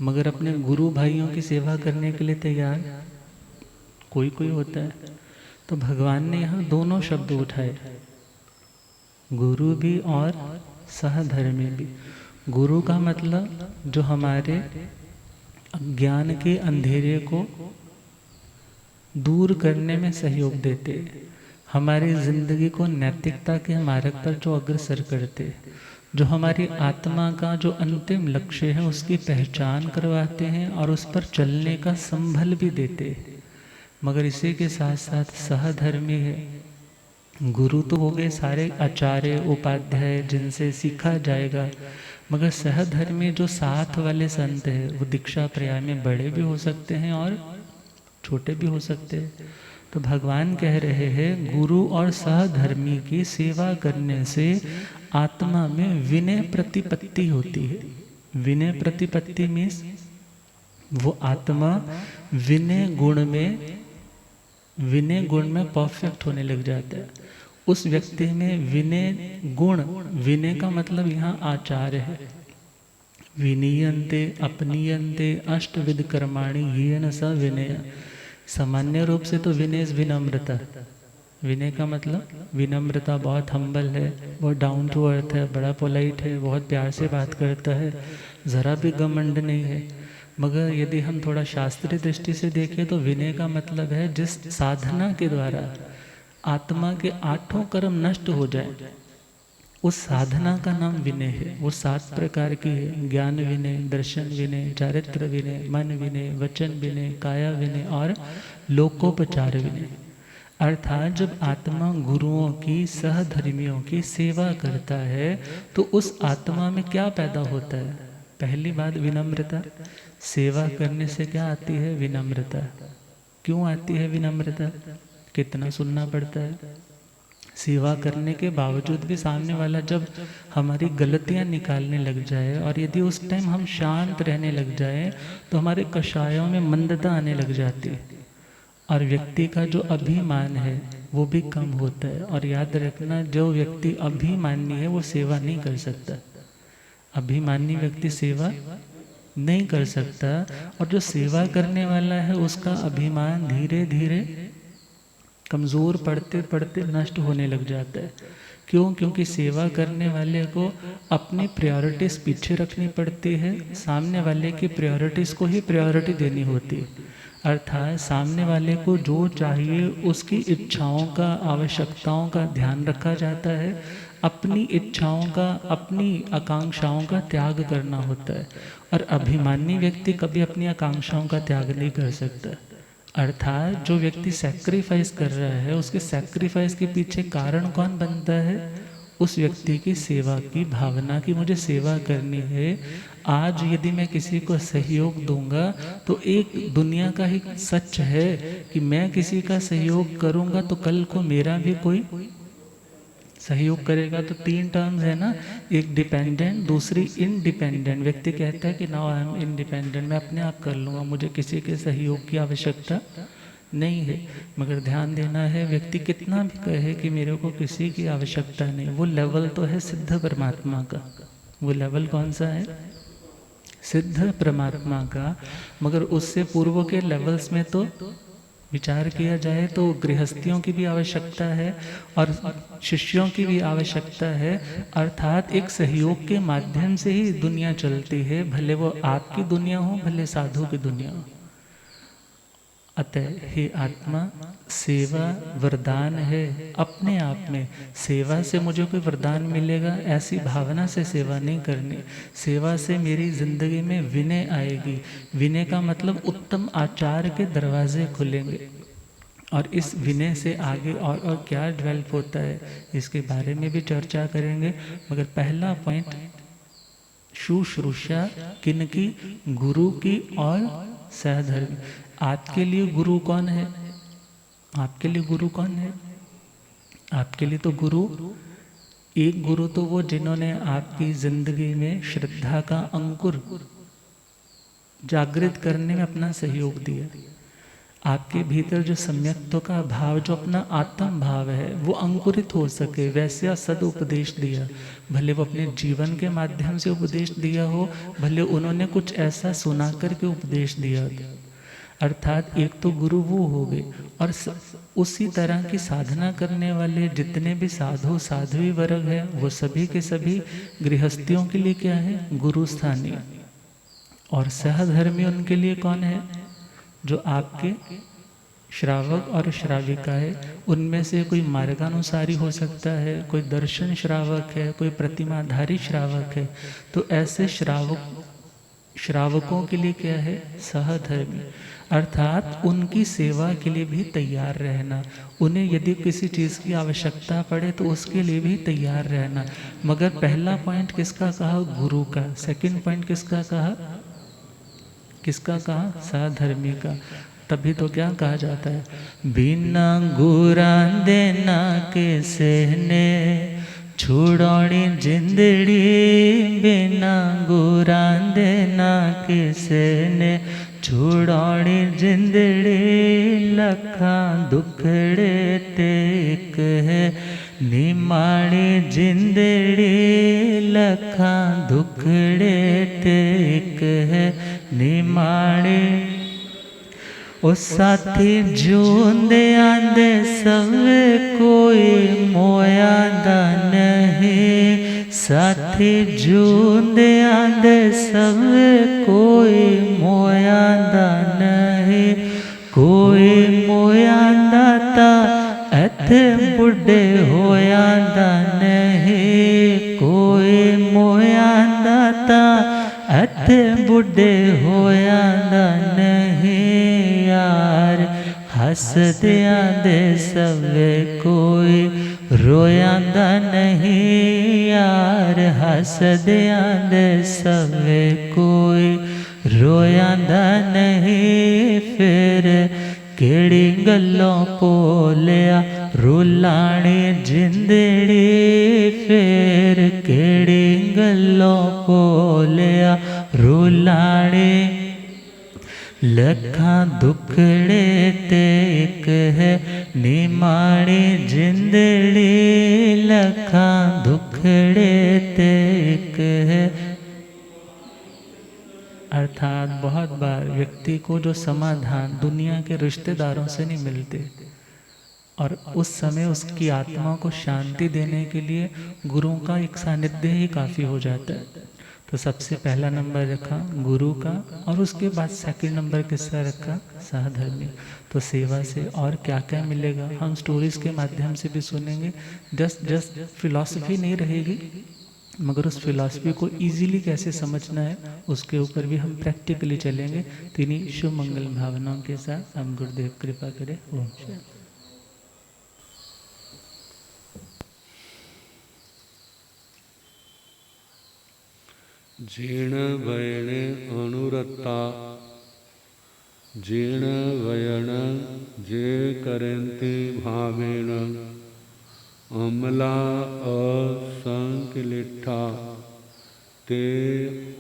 मगर अपने गुरु भाइयों की सेवा करने के लिए तैयार कोई कोई होता है। तो भगवान ने यहाँ दोनों शब्द उठाए, गुरु भी और सहधर्मी भी। गुरु का मतलब जो हमारे ज्ञान के अंधेरे को दूर करने में सहयोग देते, हमारी जिंदगी को नैतिकता के मार्ग पर जो अग्रसर करते, जो हमारी आत्मा का जो अंतिम लक्ष्य है उसकी पहचान करवाते हैं और उस पर चलने का संभल भी देते। मगर इसी के साथ साथ सहधर्मी है। गुरु तो हो गए सारे आचार्य उपाध्याय जिनसे सीखा जाएगा, मगर सहधर्मी जो साथ वाले संत हैं वो दीक्षा पर्याय में बड़े भी हो सकते हैं और छोटे भी हो सकते हैं। तो भगवान कह रहे हैं गुरु और सहधर्मी की सेवा करने से आत्मा में विनय प्रतिपत्ति होती है। विनय प्रतिपत्ति मीन्स वो आत्मा विनय गुण में परफेक्ट होने लग जाता है। उस व्यक्ति में विनय गुण, विनय का मतलब यहाँ आचार्य है। विनीयन्ते अपनीयन्ते अष्टविध कर्माणि येन स विनय। सामान्य रूप से तो विनय विनम्रता, विनय का मतलब विनम्रता, बहुत हम्बल है, बहुत डाउन टू अर्थ है, बड़ा पोलाइट है, बहुत प्यार से बात करता है, ज़रा भी घमंड नहीं है। मगर यदि हम थोड़ा शास्त्रीय दृष्टि से देखें तो विनय का मतलब है जिस साधना के द्वारा आत्मा के 8 कर्म नष्ट हो जाए, उस साधना का नाम विनय है। वो 7 प्रकार की है, ज्ञान विनय, दर्शन विनय, चारित्र विनय, मन विनय, वचन विनय, काया विनय और लोकोपचार विनय। अर्थात जब आत्मा गुरुओं की, सहधर्मियों की सेवा करता है तो उस आत्मा में क्या पैदा होता है? पहली बात विनम्रता। सेवा करने से क्या आती है? विनम्रता। क्यों आती है विनम्रता? कितना सुनना पड़ता है। सेवा करने के बावजूद भी सामने वाला जब हमारी गलतियां निकालने लग जाए और यदि उस टाइम हम शांत रहने लग जाए तो हमारे कषायों में मंदता आने लग जाती है और व्यक्ति का जो अभिमान है वो भी कम होता है। और याद रखना, जो व्यक्ति अभिमानी है वो सेवा नहीं कर सकता। अभिमानी व्यक्ति सेवा नहीं कर सकता और जो सेवा करने वाला है उसका अभिमान धीरे धीरे कमज़ोर पड़ते पड़ते नष्ट होने लग जाता है। क्यों? क्योंकि सेवा करने वाले को अपनी प्रायोरिटीज़ पीछे रखनी पड़ती है, सामने वाले की प्रायोरिटीज़ को ही प्रायोरिटी देनी होती है। अर्थात सामने वाले को जो चाहिए उसकी इच्छाओं का, आवश्यकताओं का ध्यान रखा जाता है, अपनी इच्छाओं का, अपनी आकांक्षाओं का त्याग करना होता है। और अभिमानी व्यक्ति कभी अपनी आकांक्षाओं का त्याग नहीं कर सकता। अर्थात जो व्यक्ति सैक्रिफाइस कर रहा है उसके सैक्रिफाइस के पीछे कारण कौन बनता है? उस व्यक्ति की सेवा की भावना की मुझे सेवा करनी है। आज यदि मैं किसी को सहयोग दूंगा तो एक दुनिया का ही सच है कि मैं किसी का सहयोग करूंगा तो कल को मेरा भी कोई सहयोग करेगा। तो 3 टर्म्स है ना, एक डिपेंडेंट, दूसरी इंडिपेंडेंट। व्यक्ति कहता है कि नाउ आई एम इंडिपेंडेंट, मैं अपने आप कर लूँगा, मुझे किसी के सहयोग की आवश्यकता नहीं है। मगर ध्यान देना है, व्यक्ति कितना भी कहे कि मेरे को किसी की आवश्यकता नहीं, वो लेवल तो है सिद्ध परमात्मा का। वो लेवल कौन सा है? सिद्ध परमात्मा का। मगर उससे पूर्व के लेवल्स में तो विचार किया जाए तो गृहस्थियों की भी आवश्यकता है और शिष्यों की भी आवश्यकता है। अर्थात एक सहयोग के माध्यम से ही दुनिया चलती है, भले वो आपकी दुनिया हो, भले साधु की दुनिया हो। अतः हे आत्मा, सेवा वरदान है अपने आप में। सेवा से मुझे कोई वरदान मिलेगा ऐसी भावना से सेवा नहीं करनी। सेवा से मेरी जिंदगी में विनय आएगी। विनय का मतलब उत्तम आचार के दरवाजे खुलेंगे और इस विनय से आगे और क्या डेवलप होता है इसके बारे में भी चर्चा करेंगे। मगर पहला पॉइंट, शुश्रूषा किनकी? गुरु की और सहधर्मी। आपके लिए गुरु कौन है? आपके लिए गुरु कौन है? आपके लिए तो गुरु, एक गुरु तो वो जिन्होंने आपकी जिंदगी में श्रद्धा का अंकुर जागृत करने में अपना सहयोग दिया। आपके भीतर जो सम्यक्त्व का भाव, जो अपना आत्म भाव है वो अंकुरित हो सके वैसे सदुपदेश दिया। भले वो अपने जीवन के माध्यम से उपदेश दिया हो, भले उन्होंने कुछ ऐसा सुना करके उपदेश दिया। अर्थात एक तो गुरु वो हो गए और उसी तरह की साधना करने वाले जितने भी साधु साध्वी वर्ग है वो सभी के सभी गृहस्थियों के लिए क्या है? गुरु स्थानीय। और सहधर्मी उनके लिए कौन है? जो आपके श्रावक और श्राविकाएं, उनमें से कोई मार्गानुसारी हो सकता है, कोई दर्शन श्रावक है, कोई प्रतिमाधारी श्रावक है। तो ऐसे श्रावकों के लिए क्या है? सहधर्मी, अर्थात उनकी सेवा के लिए भी तैयार रहना। उन्हें यदि किसी चीज़ की आवश्यकता पड़े तो उसके लिए भी तैयार रहना। मगर पहला पॉइंट किसका कहा? गुरु का। सेकंड पॉइंट किसका कहा? किसका कहा? सहधर्मी का। तभी तो क्या कहा जाता है? बिना गुरा देना के सहने छुड़ौनी जिंदड़ी, बिना गुरा देना के सहने छुड़ौनी जिंदड़ी, लखा दुखड़े तेक है निमाड़ी जिंदड़ी, लखा दुखड़े तेक है निमाड़ी। ओ साथी जूंदे आंदे सब कोई मोया दा नहीं, साथी जूंदे आंदे सब कोई मोया दा नहीं, कोई मोया दा ता इत्थे बुढ़े होया दा नहीं, कोई मोया दा ता इत्थे बुढ़े होया दा नहीं। यार हसदिया दे सब कोई रोया दा नहीं, यार हसदिया दे सब कोई रोया दा नहीं। फिर केड़ी गल्लों पोलिया रुलानी जिंदड़ी, फिर केड़ी गल्लों पोलिया रुलानी, लखा दुखड़े ते एक है निमाड़ी जिंदड़ी, लखा दुखड़े ते एक है। अर्थात बहुत बार व्यक्ति को जो समाधान दुनिया के रिश्तेदारों से नहीं मिलते, और उस समय उसकी आत्मा को शांति देने के लिए गुरुओं का एक सानिध्य ही काफ़ी हो जाता है। तो सबसे पहला नंबर रखा गुरु का, और उसके बाद सेकंड नंबर किसका रखा? सहधर्मी। तो सेवा से और क्या क्या मिलेगा हम स्टोरीज के माध्यम से भी सुनेंगे। जस्ट फिलॉसफी नहीं रहेगी, मगर उस फिलॉसफी को इजीली कैसे समझना है उसके ऊपर भी हम प्रैक्टिकली चलेंगे। तो इन्हीं शुभ मंगल भावनाओं के साथ हम गुरुदेव कृपा करें। ओम शांति। जीर्ण वयण अनुरता, जीर्ण वयण जे करन्ति भावेन, अमला असंकलिठा ते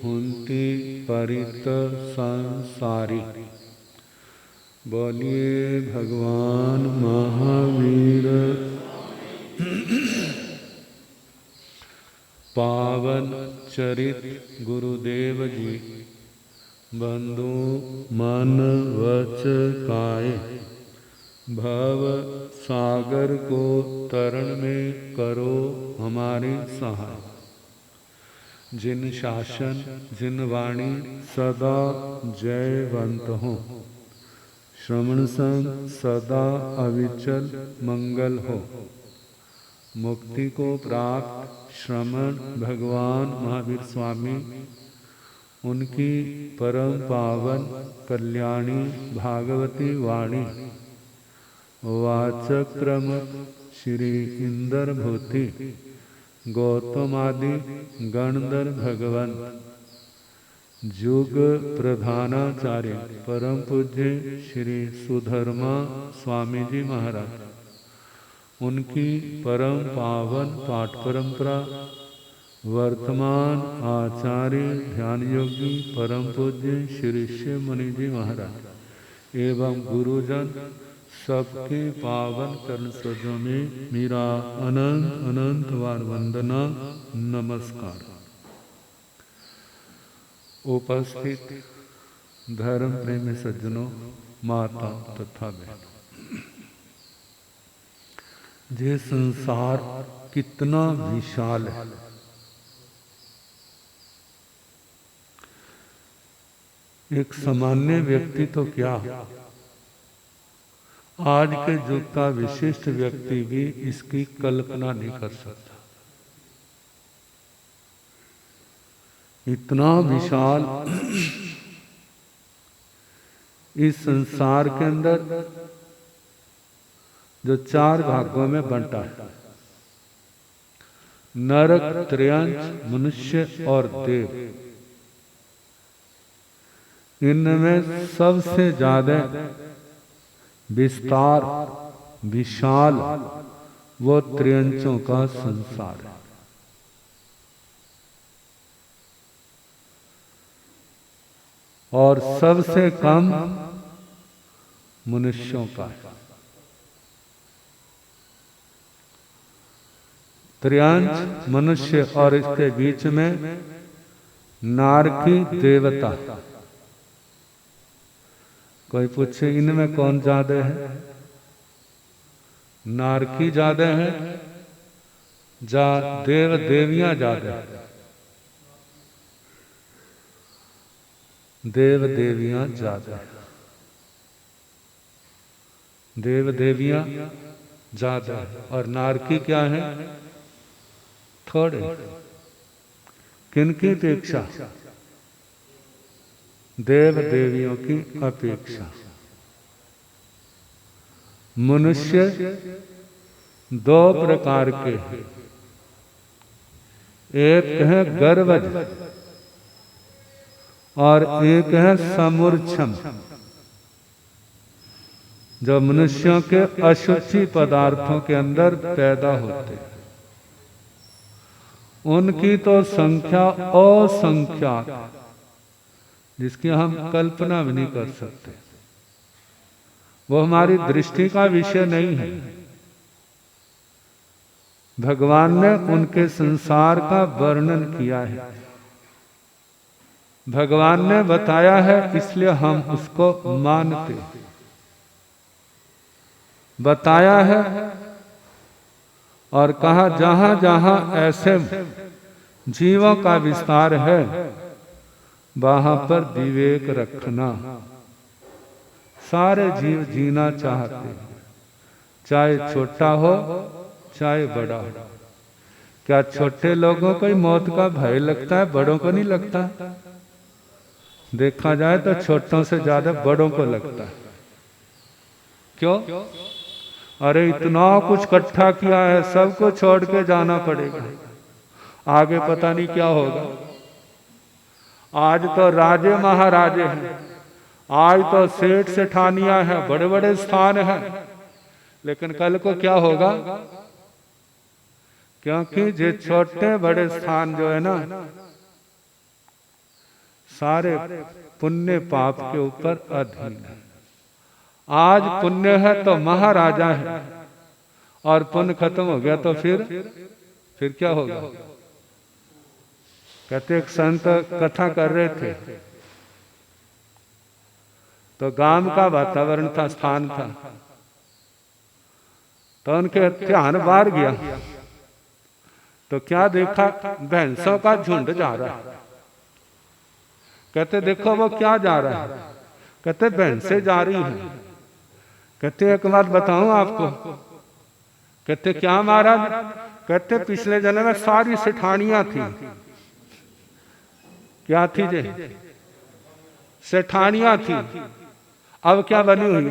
हुन्ति परित संसारी। बोलिए भगवान महावीर पावन चरित गुरुदेव जी, बंधु मन वच काए, भव सागर को तरण में करो हमारी सहाय। जिन शासन जिन वाणी सदा जयवंत हो, श्रवण संग सदा अविचल मंगल हो। मुक्ति को प्राप्त श्रमण भगवान महावीर स्वामी, उनकी परम पावन कल्याणी भागवती वाणी, वाचक्रम श्री इंदर भूति गौतमादि गणधर भगवंत, युग प्रधानाचार्य परम पूज्य श्री सुधर्मा स्वामी जी महाराज, उनकी परम पावन पाठ परंपरा, वर्तमान आचार्य ध्यान योगी परम पूज्य श्री शिव मुनि जी महाराज एवं गुरुजन सबके पावन चरण सरोजों में मेरा अनंत अनंत बार वंदना नमस्कार। उपस्थित धर्म प्रेमी सज्जनों, माता तथा बहनों, ये संसार कितना विशाल है। एक सामान्य व्यक्ति तो क्या, आज के युग का विशिष्ट व्यक्ति भी इसकी कल्पना नहीं कर सकता। इतना विशाल इस संसार के अंदर जो 4 भागों में बंटा है, नरक, त्रयंच, मनुष्य और देव, इनमें सबसे ज्यादा विस्तार विशाल वो त्रयंचों का संसार है। और सबसे कम मनुष्यों का है। त्रयंच मनुष्य और इसके बीच में नारकी देवता। कोई पूछे इनमें कौन ज्यादा है? नारकी ज्यादा है, देव देवियां ज्यादा है। देव देवियां ज्यादा है, देव देवियां ज्यादा है। और नारकी क्या है? थोड़े। किनकी अपेक्षा? देव देवियों की अपेक्षा। मनुष्य 2 प्रकार के हैं। एक है गर्वज और एक है समूर्छम, जो मनुष्यों के अशुचि पदार्थों के अंदर पैदा होते हैं। उनकी तो संख्या असंख्यात, जिसकी हम कल्पना भी नहीं कर सकते। वो हमारी दृष्टि का विषय नहीं है। भगवान ने उनके संसार का वर्णन किया है, भगवान ने बताया है, इसलिए हम उसको मानते। बताया है और कहा जहां जहां ऐसे जीवों का विस्तार है वहां पर विवेक रखना। सारे जीव जीना चाहते हैं, चाहे छोटा हो चाहे बड़ा हो। क्या छोटे लोगों को ही मौत का भय लगता है, बड़ों को नहीं लगता? देखा जाए तो छोटों से ज्यादा बड़ों को लगता है। क्यों? अरे इतना कुछ इकट्ठा किया है, सबको छोड़ के जाना पड़ेगा, आगे पता नहीं क्या होगा। आज तो राजे महाराजे हैं, आज तो सेठ सेठानियां हैं, बड़े बड़े स्थान हैं, लेकिन कल को क्या होगा? क्योंकि ये छोटे बड़े स्थान जो है ना, सारे पुण्य पाप के ऊपर अधीन है। आज पुण्य है तो महाराजा है, और पुण्य खत्म हो गया तो फिर क्या होगा? कहते एक संत कथा कर रहे थे, तो गांव का वातावरण था, स्थान था, तो उनके ध्यान बाहर गया, तो क्या देखा? भैंसों का झुंड जा रहा है। कहते देखो वो क्या जा रहा है? कहते भैंसें जा रही हैं। कहते एक बात बताऊं आपको? कहते क्या महाराज? कहते पिछले जन्म में सारी सेठानियां थी। क्या थी जे? सेठानियां थी। अब क्या बनी हुई?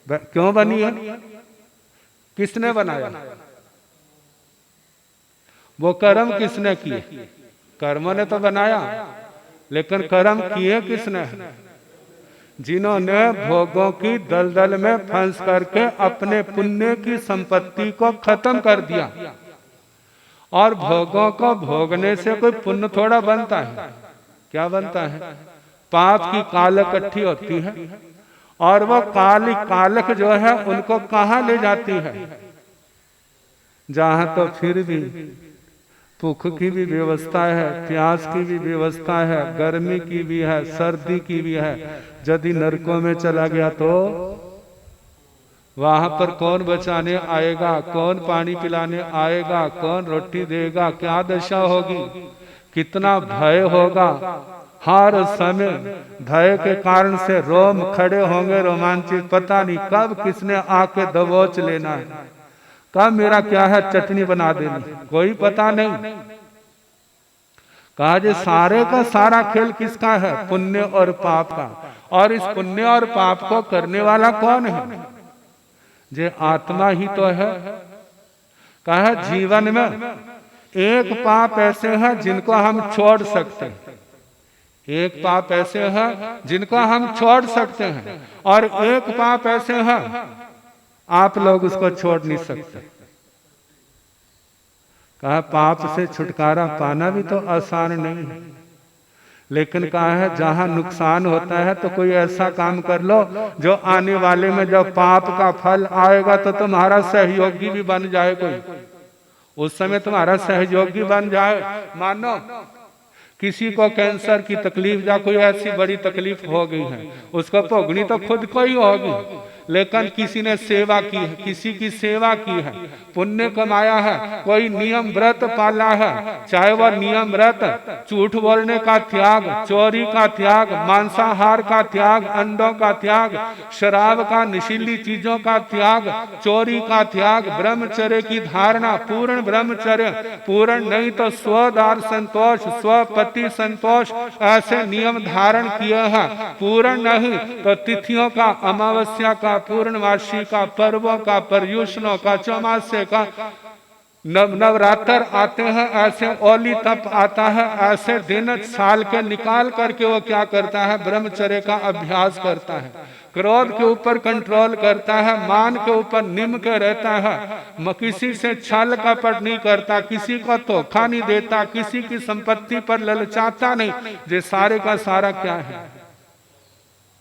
क्यों बनी है? किसने बनाया? वो कर्म किसने किए? कर्म ने तो बनाया, लेकिन कर्म किए किसने? जिन्होंने भोगों की दलदल में फंस करके अपने पुण्य की संपत्ति को खत्म कर दिया। और भोगों को भोगने से कोई पुण्य थोड़ा बनता है। क्या बनता है? पाप की कालक इकट्ठी होती है, और वो काली कालक जो है उनको कहाँ ले जाती है? जहां तो फिर भी भूख की भी व्यवस्था है, प्यास की भी व्यवस्था है, गर्मी की भी है, सर्दी की भी है। यदि नरकों में चला गया तो वहां पर कौन बचाने आएगा? कौन पानी पिलाने आएगा? कौन रोटी देगा? क्या दशा होगी? कितना भय होगा? हर समय भय के कारण से रोम खड़े होंगे रोमांचित, पता नहीं कब किसने आके दबोच लेना है, कब मेरा क्या है चटनी बना देनी, कोई पता नहीं। कहा जे सारे का सारा खेल किसका है? पुण्य और पाप का। और इस पुण्य और पाप को करने वाला कौन है? जे आत्मा ही तो है। कहा जीवन में एक पाप ऐसे है जिनको हम छोड़ सकते हैं, एक पाप ऐसे है जिनको हम छोड़ सकते हैं, और एक पाप ऐसे है आप लोग उसको छोड़ नहीं सकते। कहा पाप से छुटकारा पाना भी तो आसान नहीं है, लेकिन कहा है जहां नुकसान होता है तो कोई ऐसा काम कर लो जो आने वाले में जब पाप का फल आएगा तो तुम्हारा सहयोगी भी बन जाए, कोई उस समय तुम्हारा सहयोगी बन जाए। मानो किसी को कैंसर की तकलीफ या कोई ऐसी बड़ी तकलीफ हो गई है, उसको भोगनी तो खुद को ही होगी, लेकिन किसी ने सेवा की है, किसी की सेवा की है, पुण्य कमाया है, कोई नियम व्रत पाला है, चाहे वह नियम व्रत झूठ बोलने का त्याग, चोरी का त्याग, मांसाहार का त्याग, अंडों का त्याग, शराब का नशीली चीजों का त्याग, चोरी का त्याग, ब्रह्मचर्य की धारणा, पूर्ण ब्रह्मचर्य, पूर्ण नहीं तो स्वदार संतोष, स्वपति संतोष, ऐसे नियम धारण किए हैं। पूर्ण नहीं तो तिथियों का, अमावस्या का, पूर्णमासी का, पर्वों का, पर्युषणों का, चौमासे का, नवरात्र आते हैं, ऐसे ओली तप आता है, ऐसे दिन साल के निकाल करके वो क्या करता है? ब्रह्मचर्य का अभ्यास करता है, क्रोध के ऊपर कंट्रोल करता है, मान के ऊपर निम के रहता है, किसी से छल कपट नहीं करता, किसी को धोखा नहीं देता, किसी की संपत्ति पर ललचाता नहीं। ये सारे का सारा क्या है?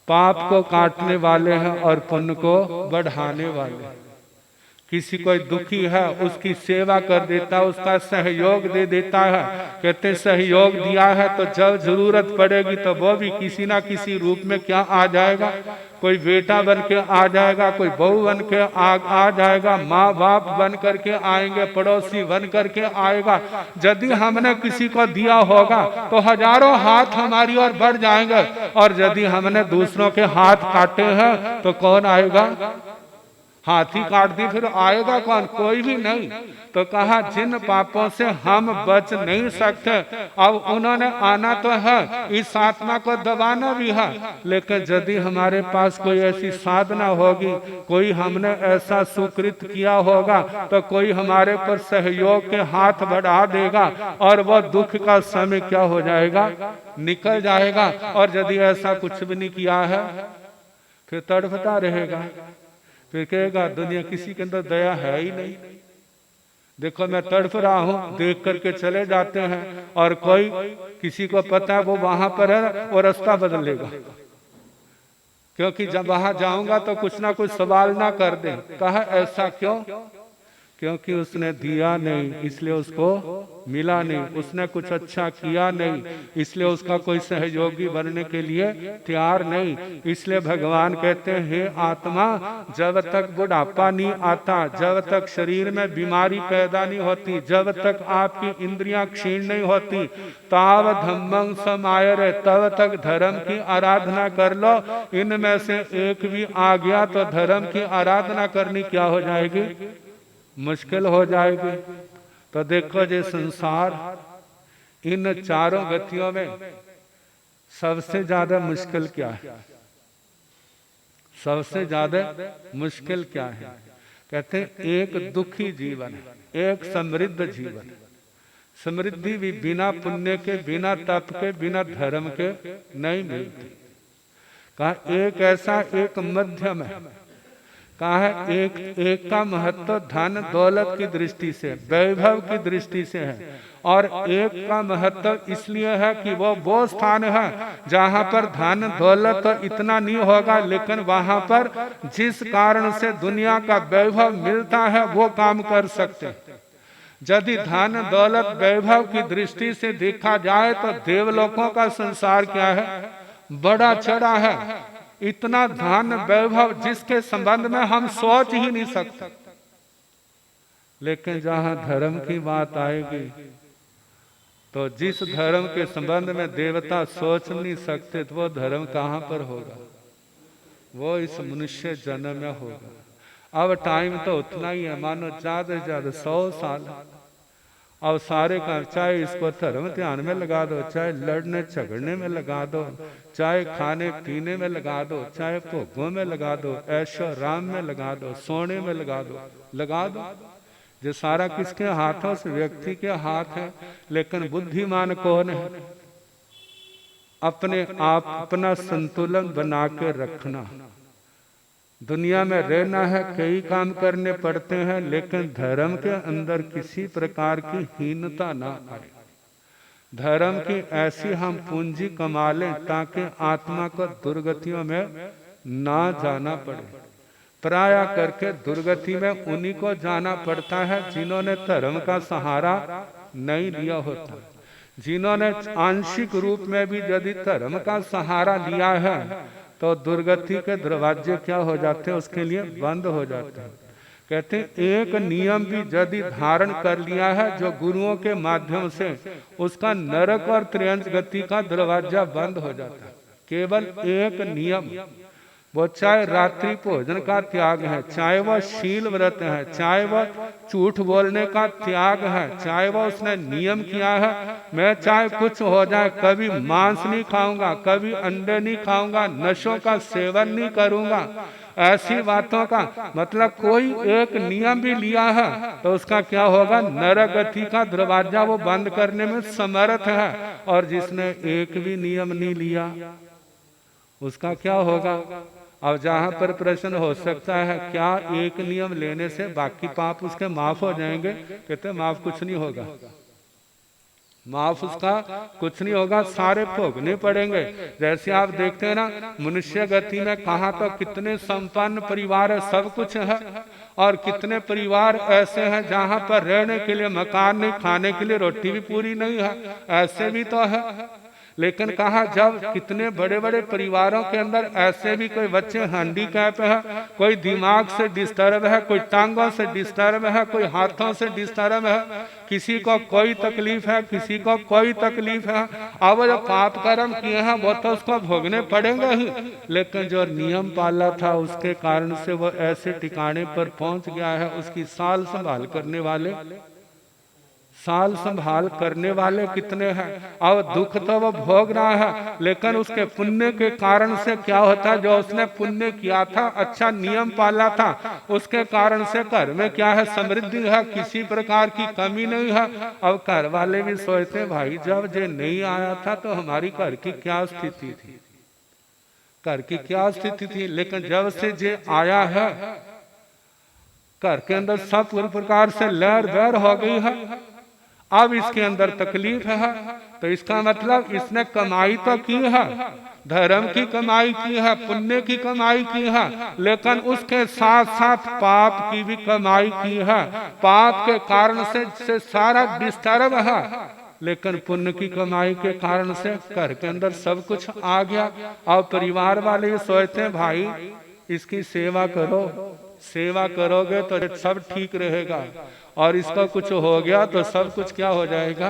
पाप को काटने वाले हैं और पुण्य को बढ़ाने वाले। किसी कोई दुखी है उसकी सेवा कर देता है, उसका सहयोग दे देता है। कहते सहयोग दिया है तो जब जरूरत पड़ेगी तो वो भी किसी ना किसी रूप में क्या आ जाएगा? कोई बेटा बन के आ जाएगा, कोई बहू बन के आ जाएगा, माँ बाप बन करके आएंगे, पड़ोसी बन करके आएगा। यदि हमने किसी को दिया होगा तो हजारों हाथ हमारी ओर बढ़ जाएंगे, और यदि हमने दूसरों के हाथ काटे हैं तो कौन आएगा? हाथी काट दी फिर आएगा कौन? कोई भी नहीं। तो कहा जिन पापों से हम बच नहीं सकते, अब उन्होंने आना तो है, इस आत्मा को दबाना भी है, लेकिन यदि हमारे पास कोई ऐसी साधना होगी, कोई हमने ऐसा सुकृत किया होगा, तो कोई हमारे पर सहयोग के हाथ बढ़ा देगा और वह दुख का समय क्या हो जाएगा? निकल जाएगा। और यदि ऐसा कुछ भी नहीं किया है फिर तड़पता रहेगा, फिर कहेगा दुनिया किसी के अंदर दया है ही नहीं। देखो मैं तड़प रहा हूं, देख करके चले जाते हैं, और कोई किसी को पता है वो वहां पर है, वो रास्ता बदल लेगा, क्योंकि जब वहां जाऊंगा तो कुछ ना कुछ सवाल ना कर दे। कहा ऐसा क्यों? क्योंकि उसने दिया नहीं इसलिए उसको मिला नहीं, उसने कुछ अच्छा किया नहीं इसलिए उसका कोई सहयोगी बनने के लिए तैयार नहीं। इसलिए भगवान कहते हैं हे आत्मा, जब तक बुढ़ापा नहीं आता, जब तक शरीर में बीमारी पैदा नहीं होती, जब तक आपकी इंद्रियां क्षीण नहीं होती, ताव धम्मं समायरे, तब तक धर्म की आराधना कर लो। इनमें से एक भी आ गया तो धर्म की आराधना करनी क्या हो जाएगी? मुश्किल हो जाएगी। तो देखो ये संसार इन चारों गतियों में सबसे ज्यादा मुश्किल क्या है? सबसे ज्यादा मुश्किल क्या है? कहते हैं एक दुखी जीवन है, एक समृद्ध जीवन। समृद्धि भी बिना पुण्य के, बिना तप के, बिना धर्म के नहीं मिलती। कहा एक ऐसा, एक मध्यम है। कहा है एक का महत्व धन दौलत की दृष्टि से, वैभव की दृष्टि से है, और एक का महत्व इसलिए है कि वो स्थान है जहाँ पर धन दौलत तो इतना नहीं होगा, लेकिन वहाँ पर जिस कारण से दुनिया का वैभव मिलता है वो काम कर सकते। यदि धन दौलत वैभव की दृष्टि से देखा जाए तो देवलोकों का संसार क्या है? बड़ा चढ़ा है। इतना धन वैभव जिसके संबंध में हम सोच ही नहीं सकते। लेकिन जहां धर्म की बात आएगी तो जिस धर्म के संबंध में देवता सोच नहीं सकते तो वो धर्म कहाँ पर होगा? वो इस मनुष्य जन्म में होगा। अब टाइम तो उतना ही है, मानो ज्यादा से ज्यादा 100 साल। अब सारे का चाहे इसको धर्म ध्यान में लगा दो, चाहे लड़ने झगड़ने में लगा दो, चाहे खाने पीने में लगा दो, चाहे भोगों में लगा दो, ऐशो राम में लगा दो, सोने में लगा दो। जो सारा किसके हाथों से? व्यक्ति के हाथ है। लेकिन बुद्धिमान कौन है? अपने आप अपना संतुलन बना के रखना। दुनिया में रहना है, कई काम करने पड़ते हैं, लेकिन धर्म के अंदर किसी प्रकार की हीनता ना आए। धर्म की ऐसी हम पूंजी कमा लें ताकि आत्मा को दुर्गतियों में ना जाना पड़े। प्राय करके दुर्गति में उन्हीं को जाना पड़ता है जिन्होंने धर्म का सहारा नहीं लिया होता। जिन्होंने आंशिक रूप में भी यदि धर्म का सहारा लिया है तो दुर्गति के दरवाजे क्या हो जाते हैं? उसके लिए बंद हो जाते हैं। कहते हैं एक नियम भी यदि धारण कर लिया है जो गुरुओं के माध्यम से, उसका नरक और त्रियंच गति का दरवाजा बंद हो जाता है। केवल एक नियम, वो चाहे रात्रि भोजन का त्याग है, चाहे वह शील व्रत है, चाहे वह झूठ बोलने का त्याग है, चाहे वह उसने नियम किया है मैं चाहे कुछ हो जाए कभी मांस नहीं खाऊंगा, कभी अंडे नहीं खाऊंगा, नशों का सेवन नहीं करूंगा, ऐसी बातों का मतलब कोई एक नियम भी लिया है तो उसका क्या होगा? नरक गति का दरवाजा वो बंद करने में समर्थ है। और जिसने एक भी नियम नहीं लिया उसका क्या होगा? अब जहां पर प्रश्न हो सकता है क्या एक नियम लेने से बाकी पाप उसके माफ हो जाएंगे? कहते माफ कुछ नहीं होगा, माफ उसका कुछ नहीं होगा, सारे भोगने पड़ेंगे। जैसे आप देखते हैं ना मनुष्य गति में कहा तो कितने संपन्न परिवार है, सब कुछ है, और कितने परिवार ऐसे हैं जहां पर रहने के लिए मकान नहीं, खाने के लिए रोटी भी पूरी नहीं है, ऐसे भी तो है। लेकिन कहा जब कितने बड़े बड़े परिवारों के अंदर ऐसे भी कोई बच्चे हैंडीकैप है, कोई दिमाग से डिस्टर्ब है, कोई टांगों से डिस्टर्ब है, कोई हाथों से डिस्टर्ब है, किसी को कोई तकलीफ है, किसी को कोई तकलीफ है। अब जो पाप कर्म किए हैं वो तो उसको भोगने पड़ेंगे ही, लेकिन जो नियम पाला था उसके कारण से वो ऐसे ठिकाने पर पहुंच गया है। उसकी साल संभाल करने वाले, साल संभाल करने वाले कितने हैं। अब दुख तो वो भोग रहा है, लेकिन उसके पुण्य के कारण से क्या होता है? जो उसने पुण्य किया था, अच्छा नियम पाला था, उसके कारण से घर में क्या है? समृद्धि है, किसी प्रकार की कमी नहीं है। अब घर वाले भी सोचते भाई जब ये नहीं आया था तो हमारी घर की क्या स्थिति थी, घर की क्या स्थिति थी, लेकिन जब से ये आया है घर के अंदर सब प्रकार से लहर बहर हो गई है। अब इसके अंदर तकलीफ है तो इसका मतलब इसने कमाई तो की है, धर्म की कमाई की है, पुण्य की कमाई की है, लेकिन उसके साथ साथ पाप की भी कमाई की है। पाप के कारण से सारा डिस्टर्ब है, लेकिन पुण्य की कमाई के कारण से घर के अंदर सब कुछ आ गया। अब परिवार वाले सोचते हैं भाई इसकी सेवा करो, सेवा करोगे तो सब ठीक रहेगा, और इसका कुछ हो गया तो सब कुछ क्या हो जाएगा?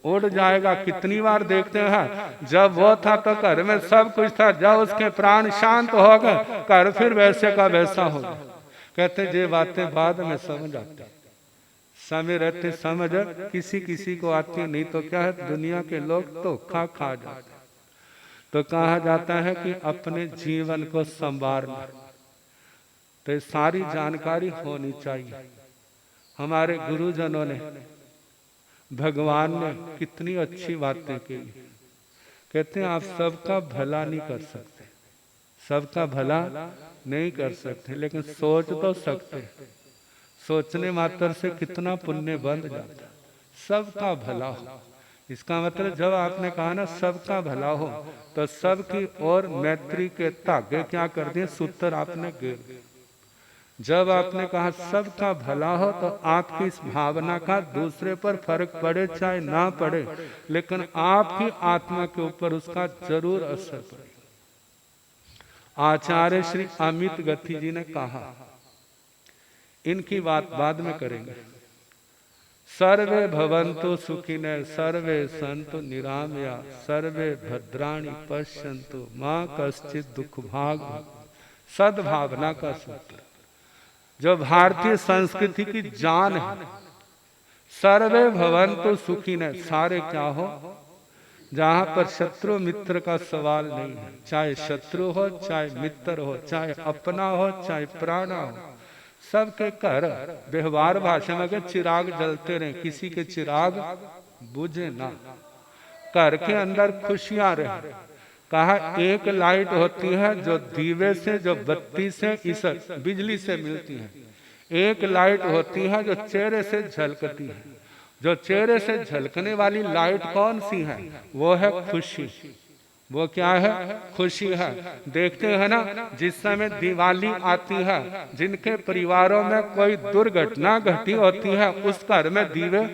उड़ जाएगा। कितनी बार देखते हैं जब वो था तो घर में सब कुछ था, जब उसके प्राण शांत हो गए घर फिर वैसे का वैसा हो गया। कहते ये बातें बाद में समझ आती, समय रहते समझ किसी किसी को आती, नहीं तो क्या है दुनिया के लोग धोखा खा जाते। तो कहा जाता है कि अपने जीवन को संवारना, तो सारी जानकारी होनी चाहिए। हमारे गुरुजनों ने, भगवान ने कितनी अच्छी बातें की। कहते हैं आप सबका भला नहीं कर सकते, सबका भला नहीं कर सकते, लेकिन सोच तो सकते। सोचने मात्र से कितना पुण्य बन जाता। सबका भला हो, इसका मतलब जब आपने कहा ना सबका भला हो, तो सबकी और मैत्री के धागे क्या कर दिए? सूत्र आपने गिर दिए। जब आपने कहा सबका भला हो तो आपकी इस भावना का दूसरे पर फर्क पड़े चाहे ना पड़े, लेकिन आपकी आत्मा के ऊपर उसका जरूर असर पड़े। आचार्य श्री अमित गति जी ने कहा, इनकी बात बाद में करेंगे। सर्वे भवन्तु सुखिनः सर्वे सन्तु निरामया सर्वे भद्राणि पश्यन्तु मां कश्चित् दुख भाग। सद्भावना का सूत्र जो भारतीय संस्कृति की जान है। सर्वे भवन्तु सुखिनः, सारे क्या हो, जहां पर शत्रु मित्र का सवाल नहीं है। चाहे शत्रु हो, चाहे मित्र हो, चाहे अपना हो, चाहे पराना हो, सबके कर व्यवहार भाषा में चिराग जलते रहे, किसी के चिराग बुझे ना, घर के अंदर खुशियां रहे। कहा एक लाइट होती है जो दीवे से, जो बत्ती से, इस बिजली से मिलती है। एक लाइट होती है जो चेहरे से झलकती है। जो चेहरे से झलकने वाली लाइट कौन सी है? वो है खुशी। वो क्या है? खुशी है। देखते हैं ना, जिस समय दिवाली आती है, जिनके परिवारों में कोई दुर्घटना घटी होती है, उस घर में दीवे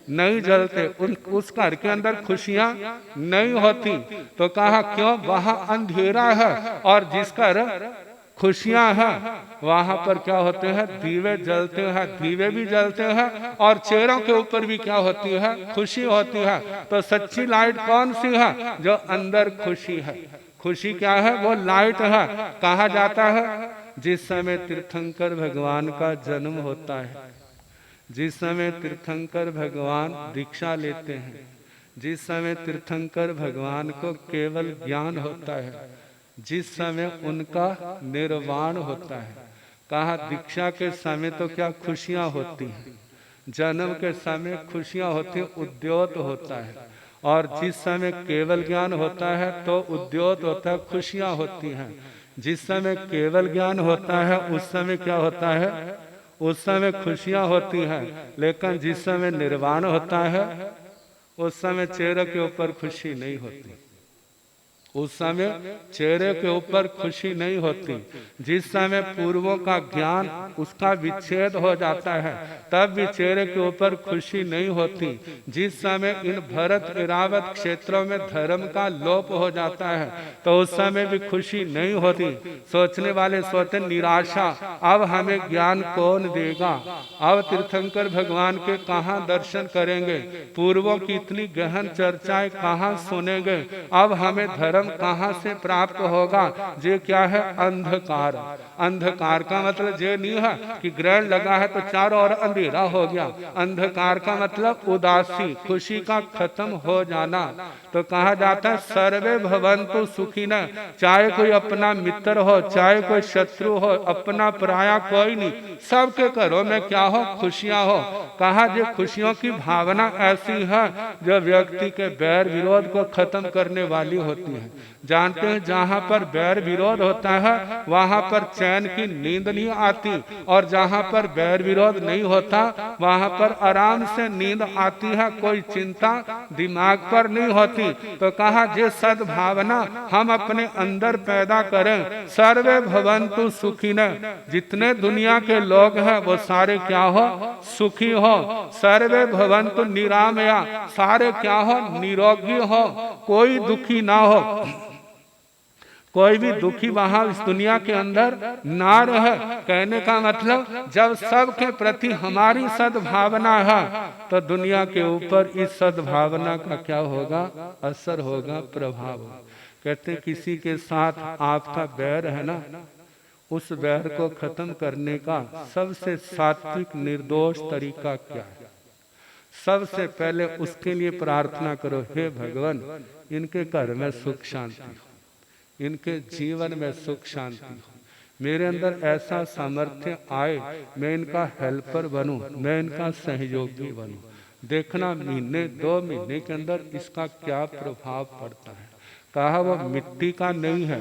नहीं जलते, उस घर के अंदर खुशियां नहीं होती। तो कहा क्यों? वहां अंधेरा है। और जिस घर खुशियां हैं वहां पर क्या होते हैं? दीवे जलते हैं। दीवे भी जलते हैं और चेहरों के ऊपर भी क्या होती है? खुशी होती है। तो सच्ची लाइट कौन सी है? जो अंदर खुशी है। खुशी क्या है? वो लाइट है। कहा जाता है जिस समय तीर्थंकर भगवान का जन्म होता है, जिस समय तीर्थंकर भगवान दीक्षा लेते हैं, जिस समय तीर्थंकर भगवान को केवल ज्ञान होता है, जिस समय उनका निर्वाण होता है। कहा दीक्षा के समय तो क्या खुशियां होती हैं, जन्म के समय खुशियां होती, उद्योत होता है। और जिस समय केवल ज्ञान होता है तो उद्योत होता है, खुशियां होती हैं। जिस समय केवल ज्ञान होता है उस समय क्या होता है? उस समय खुशियां होती हैं। लेकिन जिस समय निर्वाण होता है उस समय चेहरे के ऊपर खुशी नहीं होती। उस समय चेहरे के ऊपर खुशी नहीं होती। जिस समय पूर्वों का ज्ञान उसका विच्छेद हो जाता है तब भी चेहरे के ऊपर खुशी नहीं होती। जिस समय इन भरत इरावत क्षेत्रों में धर्म का लोप हो जाता है तो उस समय भी खुशी नहीं होती। सोचने वाले सोचते निराशा, अब हमें ज्ञान कौन देगा? अब तीर्थंकर भगवान के कहाँ दर्शन करेंगे? पूर्वों की इतनी गहन चर्चाएं कहाँ सुनेंगे? अब हमें धर्म कहां से प्राप्त होगा? ये क्या है? अंधकार। अंधकार का मतलब ये नहीं है कि ग्रहण लगा है तो चारों ओर अंधेरा हो गया। अंधकार का मतलब उदासी, खुशी का खत्म हो जाना। तो कहा जाता है सर्वे भवन्तु सुखिनः, चाहे कोई अपना मित्र हो, चाहे कोई शत्रु हो, अपना पराया कोई नहीं, सबके घरों में क्या हो? खुशियां हो। कहा जो खुशियों की भावना ऐसी है जो व्यक्ति के बैर विरोध को खत्म करने वाली होती है। जानते हैं जहां पर बैर विरोध होता है वहां पर चैन की नींद नहीं आती, और जहां पर बैर विरोध नहीं होता वहां पर आराम से नींद आती है, कोई चिंता दिमाग पर नहीं होती। तो कहा जे सद्भावना हम अपने अंदर पैदा करें। सर्वे भवन्तु सुखिनः, जितने दुनिया के लोग हैं वो सारे क्या हो? सुखी हो। सर्वे भवन्तु निरामया, सारे क्या हो? निरोगी हो, कोई दुखी ना हो। कोई भी दुखी वहां इस दुनिया के अंदर ना रहे। कहने का मतलब जब सबके प्रति हमारी सद्भावना है तो दुनिया के ऊपर इस सद्भावना का क्या होगा? असर होगा, प्रभाव होगा। कहते किसी के साथ आपका बैर है ना, उस बैर को खत्म करने का सबसे सात्विक निर्दोष तरीका क्या है? सबसे पहले उसके लिए प्रार्थना करो, हे भगवान इनके घर में सुख शांति हो, इनके जीवन में सुख शांति हो, मेरे अंदर ऐसा सामर्थ्य आए, मैं इनका हेल्पर बनूं, मैं इनका सहयोगी बनूं। देखना महीने 2 महीने के अंदर इसका क्या प्रभाव पड़ता है। कहा वो मिट्टी का नहीं है,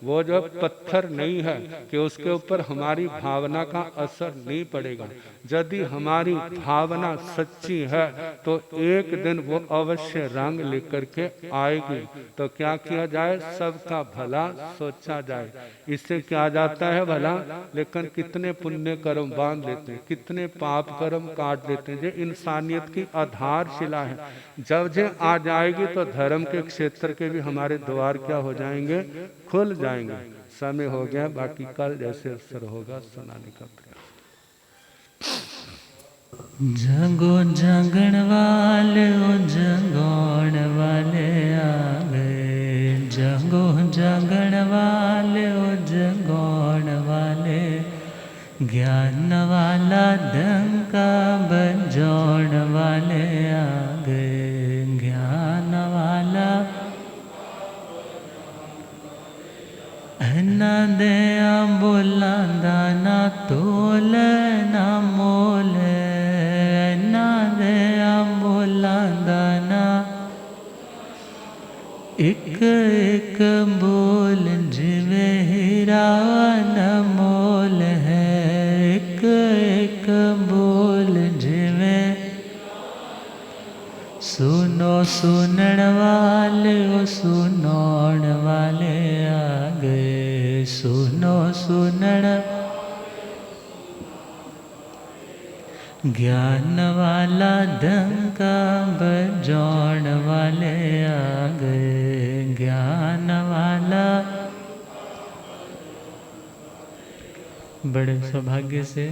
वो जो पत्थर नहीं है कि उसके ऊपर हमारी भावना का असर नहीं पड़ेगा। यदि हमारी भावना सच्ची है तो एक दिन वो अवश्य रंग लेकर के आएगी। तो क्या किया जाए? सबका भला सोचा जाए। इससे क्या जाता है भला, लेकिन कितने पुण्य कर्म बांध लेते हैं, कितने पाप कर्म काट देते हैं। ये इंसानियत की आधारशिला है। जब ये आ जाएगी तो धर्म के क्षेत्र के भी हमारे द्वार क्या हो जाएंगे? खुल जाएंगे। समय हो गया, बाकी कल जैसे अवसर होगा सुनाने का प्रयास। जगो जगण वाले ओ जगोण वाले आ गए, जगो जगण वाले ओ जगोण वाले, ज्ञान वाला डंका बजाउण वाले आ गए, ज्ञान वाला ना दया बोलांदा ना तोल ना मोल, ना दया बोलांदा ना एक एक बोल जिवे हीरा न मोल है, एक एक बोल जिवे सुनो सुनण वाले ओ सुनौण वाले आ गए, सुनो सुनण ज्ञान वाला डंका बजाउण वाले आ गए, ज्ञान वाला। बड़े सौभाग्य से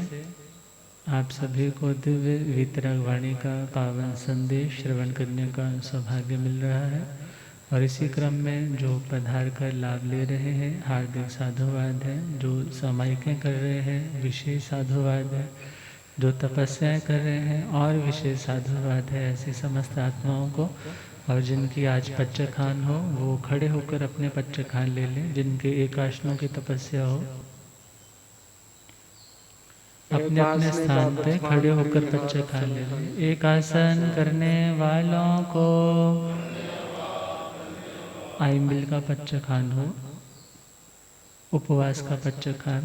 आप सभी को दिव्य वितरक वाणी का पावन संदेश श्रवण करने का सौभाग्य मिल रहा है, और इसी क्रम में जो पधार कर लाभ ले रहे हैं हार्दिक साधुवाद है, जो सामायिकें कर रहे हैं विशेष साधुवाद है, जो तपस्याएं कर रहे हैं और विशेष साधुवाद है। ऐसी समस्त आत्माओं को, और जिनकी आज पच्चखान हो वो खड़े होकर अपने पच्चखान ले लें, जिनके एकाशनों की तपस्या हो अपने अपने स्थान पे खड़े होकर पच्चखान ले लें। एक आसन करने वालों को आइमिल का पच्चखान हो, उपवास का पच्चखान,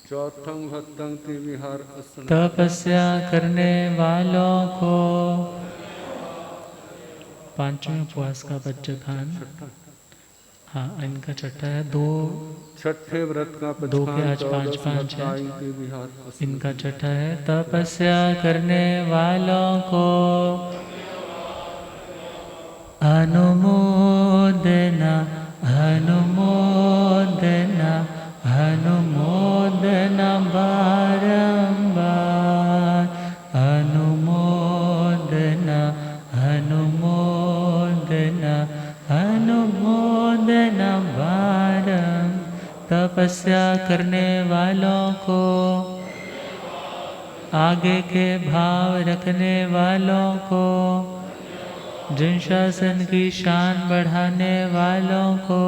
चौथम भक्तंग त्रिविहार आसन, तपस्या करने वालों को पांचवें उपवास का पच्चखान, हाँ इनका छठा है, दो छठे व्रत का दो के आज पाँच पाँच है, इनका छठा है। तपस्या करने वालों को अनुमोदना अनुमोदना अनुमोदना बारंबार, अनुमोदना अनुमोदना अनुमोदना बारंबार। तपस्या करने वालों को, आगे के भाव रखने वालों को, जिन शासन की शान बढ़ाने वालों को।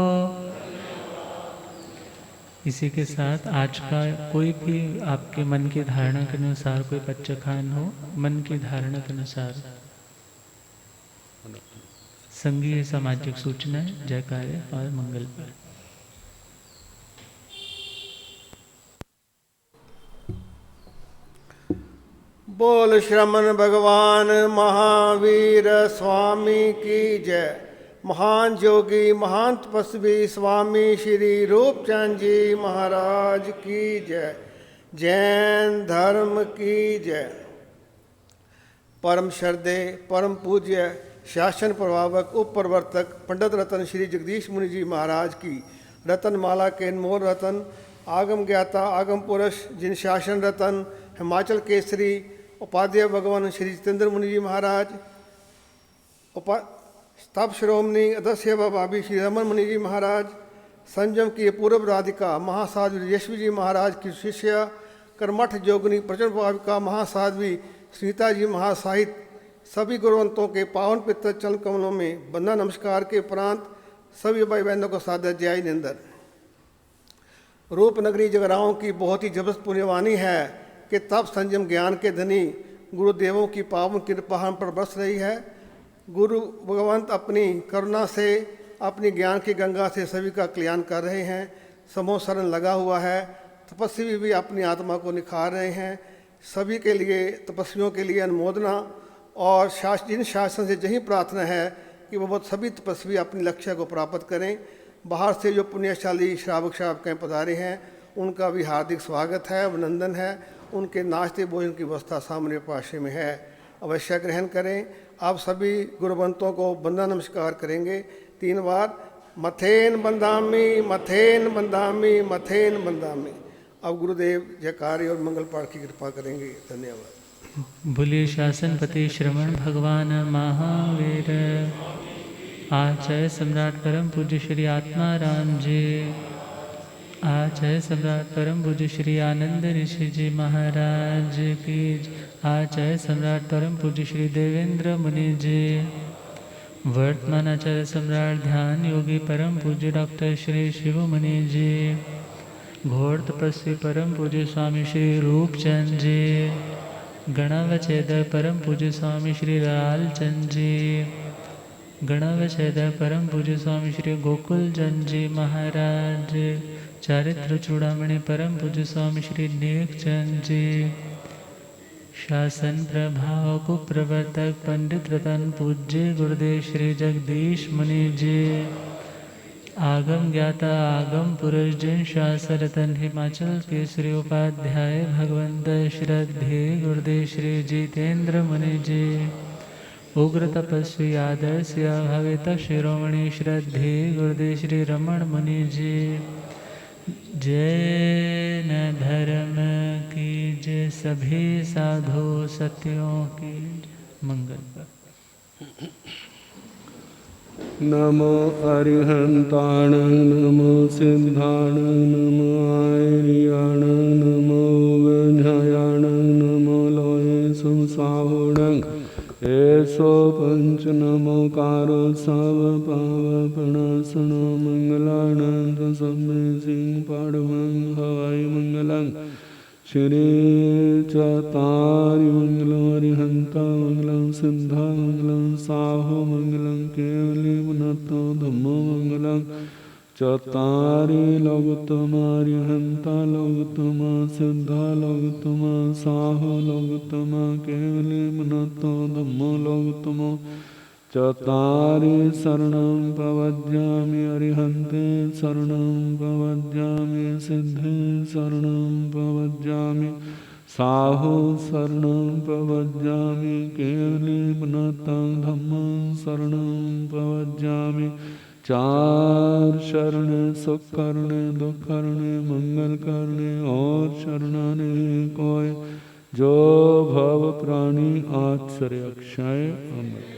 इसी के साथ आज का कोई भी आपके मन की धारणा के अनुसार कोई पच्चखान हो, मन की धारणा के अनुसार संघीय सामाजिक सूचनाएं, जयकारे और मंगल पर। बोल श्रमण भगवान महावीर स्वामी की जय। महान जोगी महान तपस्वी स्वामी श्री रूपचंद जी महाराज की जय। जैन धर्म की जय। परम श्रद्धे परम पूज्य शासन प्रभावक उप प्रवर्तक पंडित रतन श्री जगदीश मुनि जी महाराज की रतनमाला के अनमोल रतन, आगम ज्ञाता आगम पुरुष, जिन शासन रतन, हिमाचल केसरी उपाध्याय भगवान श्री जितेंद्र मुनि जी महाराज, तप श्रोमणी अदस्य भाभी श्री रमन मुनि जी महाराज, संयम की पूर्व राधिका महासाध्वी यशवी जी महाराज की शिष्या, कर्मठ जोगनी प्रचंड भाविका महासाध्वी सुनीता जी महासाहित, सभी गुरुवंतों के पावन पितर चरण कमलों में बंदा नमस्कार के उपरांत सभी भाई बहनों को सादर जय निंदर। रूपनगरी जगराओं की बहुत ही जबरदस्त पुण्यवाणी है कि तप संयम ज्ञान के धनी गुरुदेवों की पावन कृपा हम पर बरस रही है। गुरु भगवंत अपनी करुणा से, अपनी ज्ञान की गंगा से सभी का कल्याण कर रहे हैं। समूह शरण लगा हुआ है, तपस्वी भी अपनी आत्मा को निखार रहे हैं। सभी के लिए, तपस्वियों के लिए अनुमोदना और जिन शासन से यही प्रार्थना है कि वो सभी तपस्वी अपने लक्ष्य को प्राप्त करें। बाहर से जो पुण्यशाली श्रावक श्रावकें पधारे हैं उनका भी हार्दिक स्वागत है, अभिनंदन है। उनके नाश्ते भोजन की व्यवस्था सामने पाशे में है, अवश्य ग्रहण करें। आप सभी गुरुवंतों को बंदा नमस्कार करेंगे 3 बार। मथेन बंदामी मथेन बंदामी मथेन बंदामी। अब गुरुदेव जयकारी और मंगल पाठ की कृपा करेंगे। धन्यवाद। बोलिए शासनपति श्रवण भगवान महावीर। आचार्य सम्राट परम पूज्य श्री आत्माराम जी, आचार्य सम्राट परम पूज्य श्री आनंद ऋषि जी महाराज की, आचार्य सम्राट परम पूज्य श्री देवेंद्र मुनि जी, वर्तमान आचार्य सम्राट ध्यान योगी परम पूज्य डॉक्टर श्री शिव मुनि जी, घोर तपस्वी परम पूज्य स्वामी श्री रूपचंद जी, गणावच्छेदर परम पूज्य स्वामी श्री लालचंद जी, गणावच्छेदर परम पूज्य स्वामी श्री गोकुल चंद जी महाराज, चारित्र चूड़ामणि परम पूज्य स्वामी श्री नेकचंद जी, शासन प्रभाव को प्रवर्तक पंडित रतन पूज्य गुरुदेव श्री जगदीश मुनि जी, आगम ज्ञाता आगम पुरुष जन शासन रतन हिमाचल के श्री उपाध्याय भगवंत श्रद्धे गुरुदेव श्री जितेंद्र मुनि जी, उग्र तपस्वी आदर्श भवित शिरोमणि श्रद्धे गुरुदेव श्री रमण मुनि जी, जैन धर्म की जय, सभी साधु सत्यों की मंगल। नमो अरिहंताण नमो सिद्धाण नमो आर्याण नमो वैधायाण नमो लोये सुसाहुणं एसो पंच नमोकारो सब पावपणासन मंगलानंद सम्मे सिंह पाड़वं हवाई मंगलं श्री चतारि मंगलं हरिहंता मंगलं सिद्धा मंगलं साहो मंगलं केवली पुनतो धम्मो मंगलं चतारि लोकोत्तमा हरिहंता लोकोत्तमा सिद्धा लोकोत्तमा साहो लोकोत्तमा केवली पुनतो धम्मो लोकोत्तमो चतारि शरणं प्रवज्यामि अरिहन्ते शरणं प्रवज्यामि सिद्धे शरणं प्रवज्यामि साहो शरणं प्रवज्यामि केवली पुनतं धम्मं शरणं प्रवज्यामि। चार शरण सुख करने दुख करने मंगल करने और शरणाने कोय जो भव प्राणी आश्चर्य अक्षय अमर।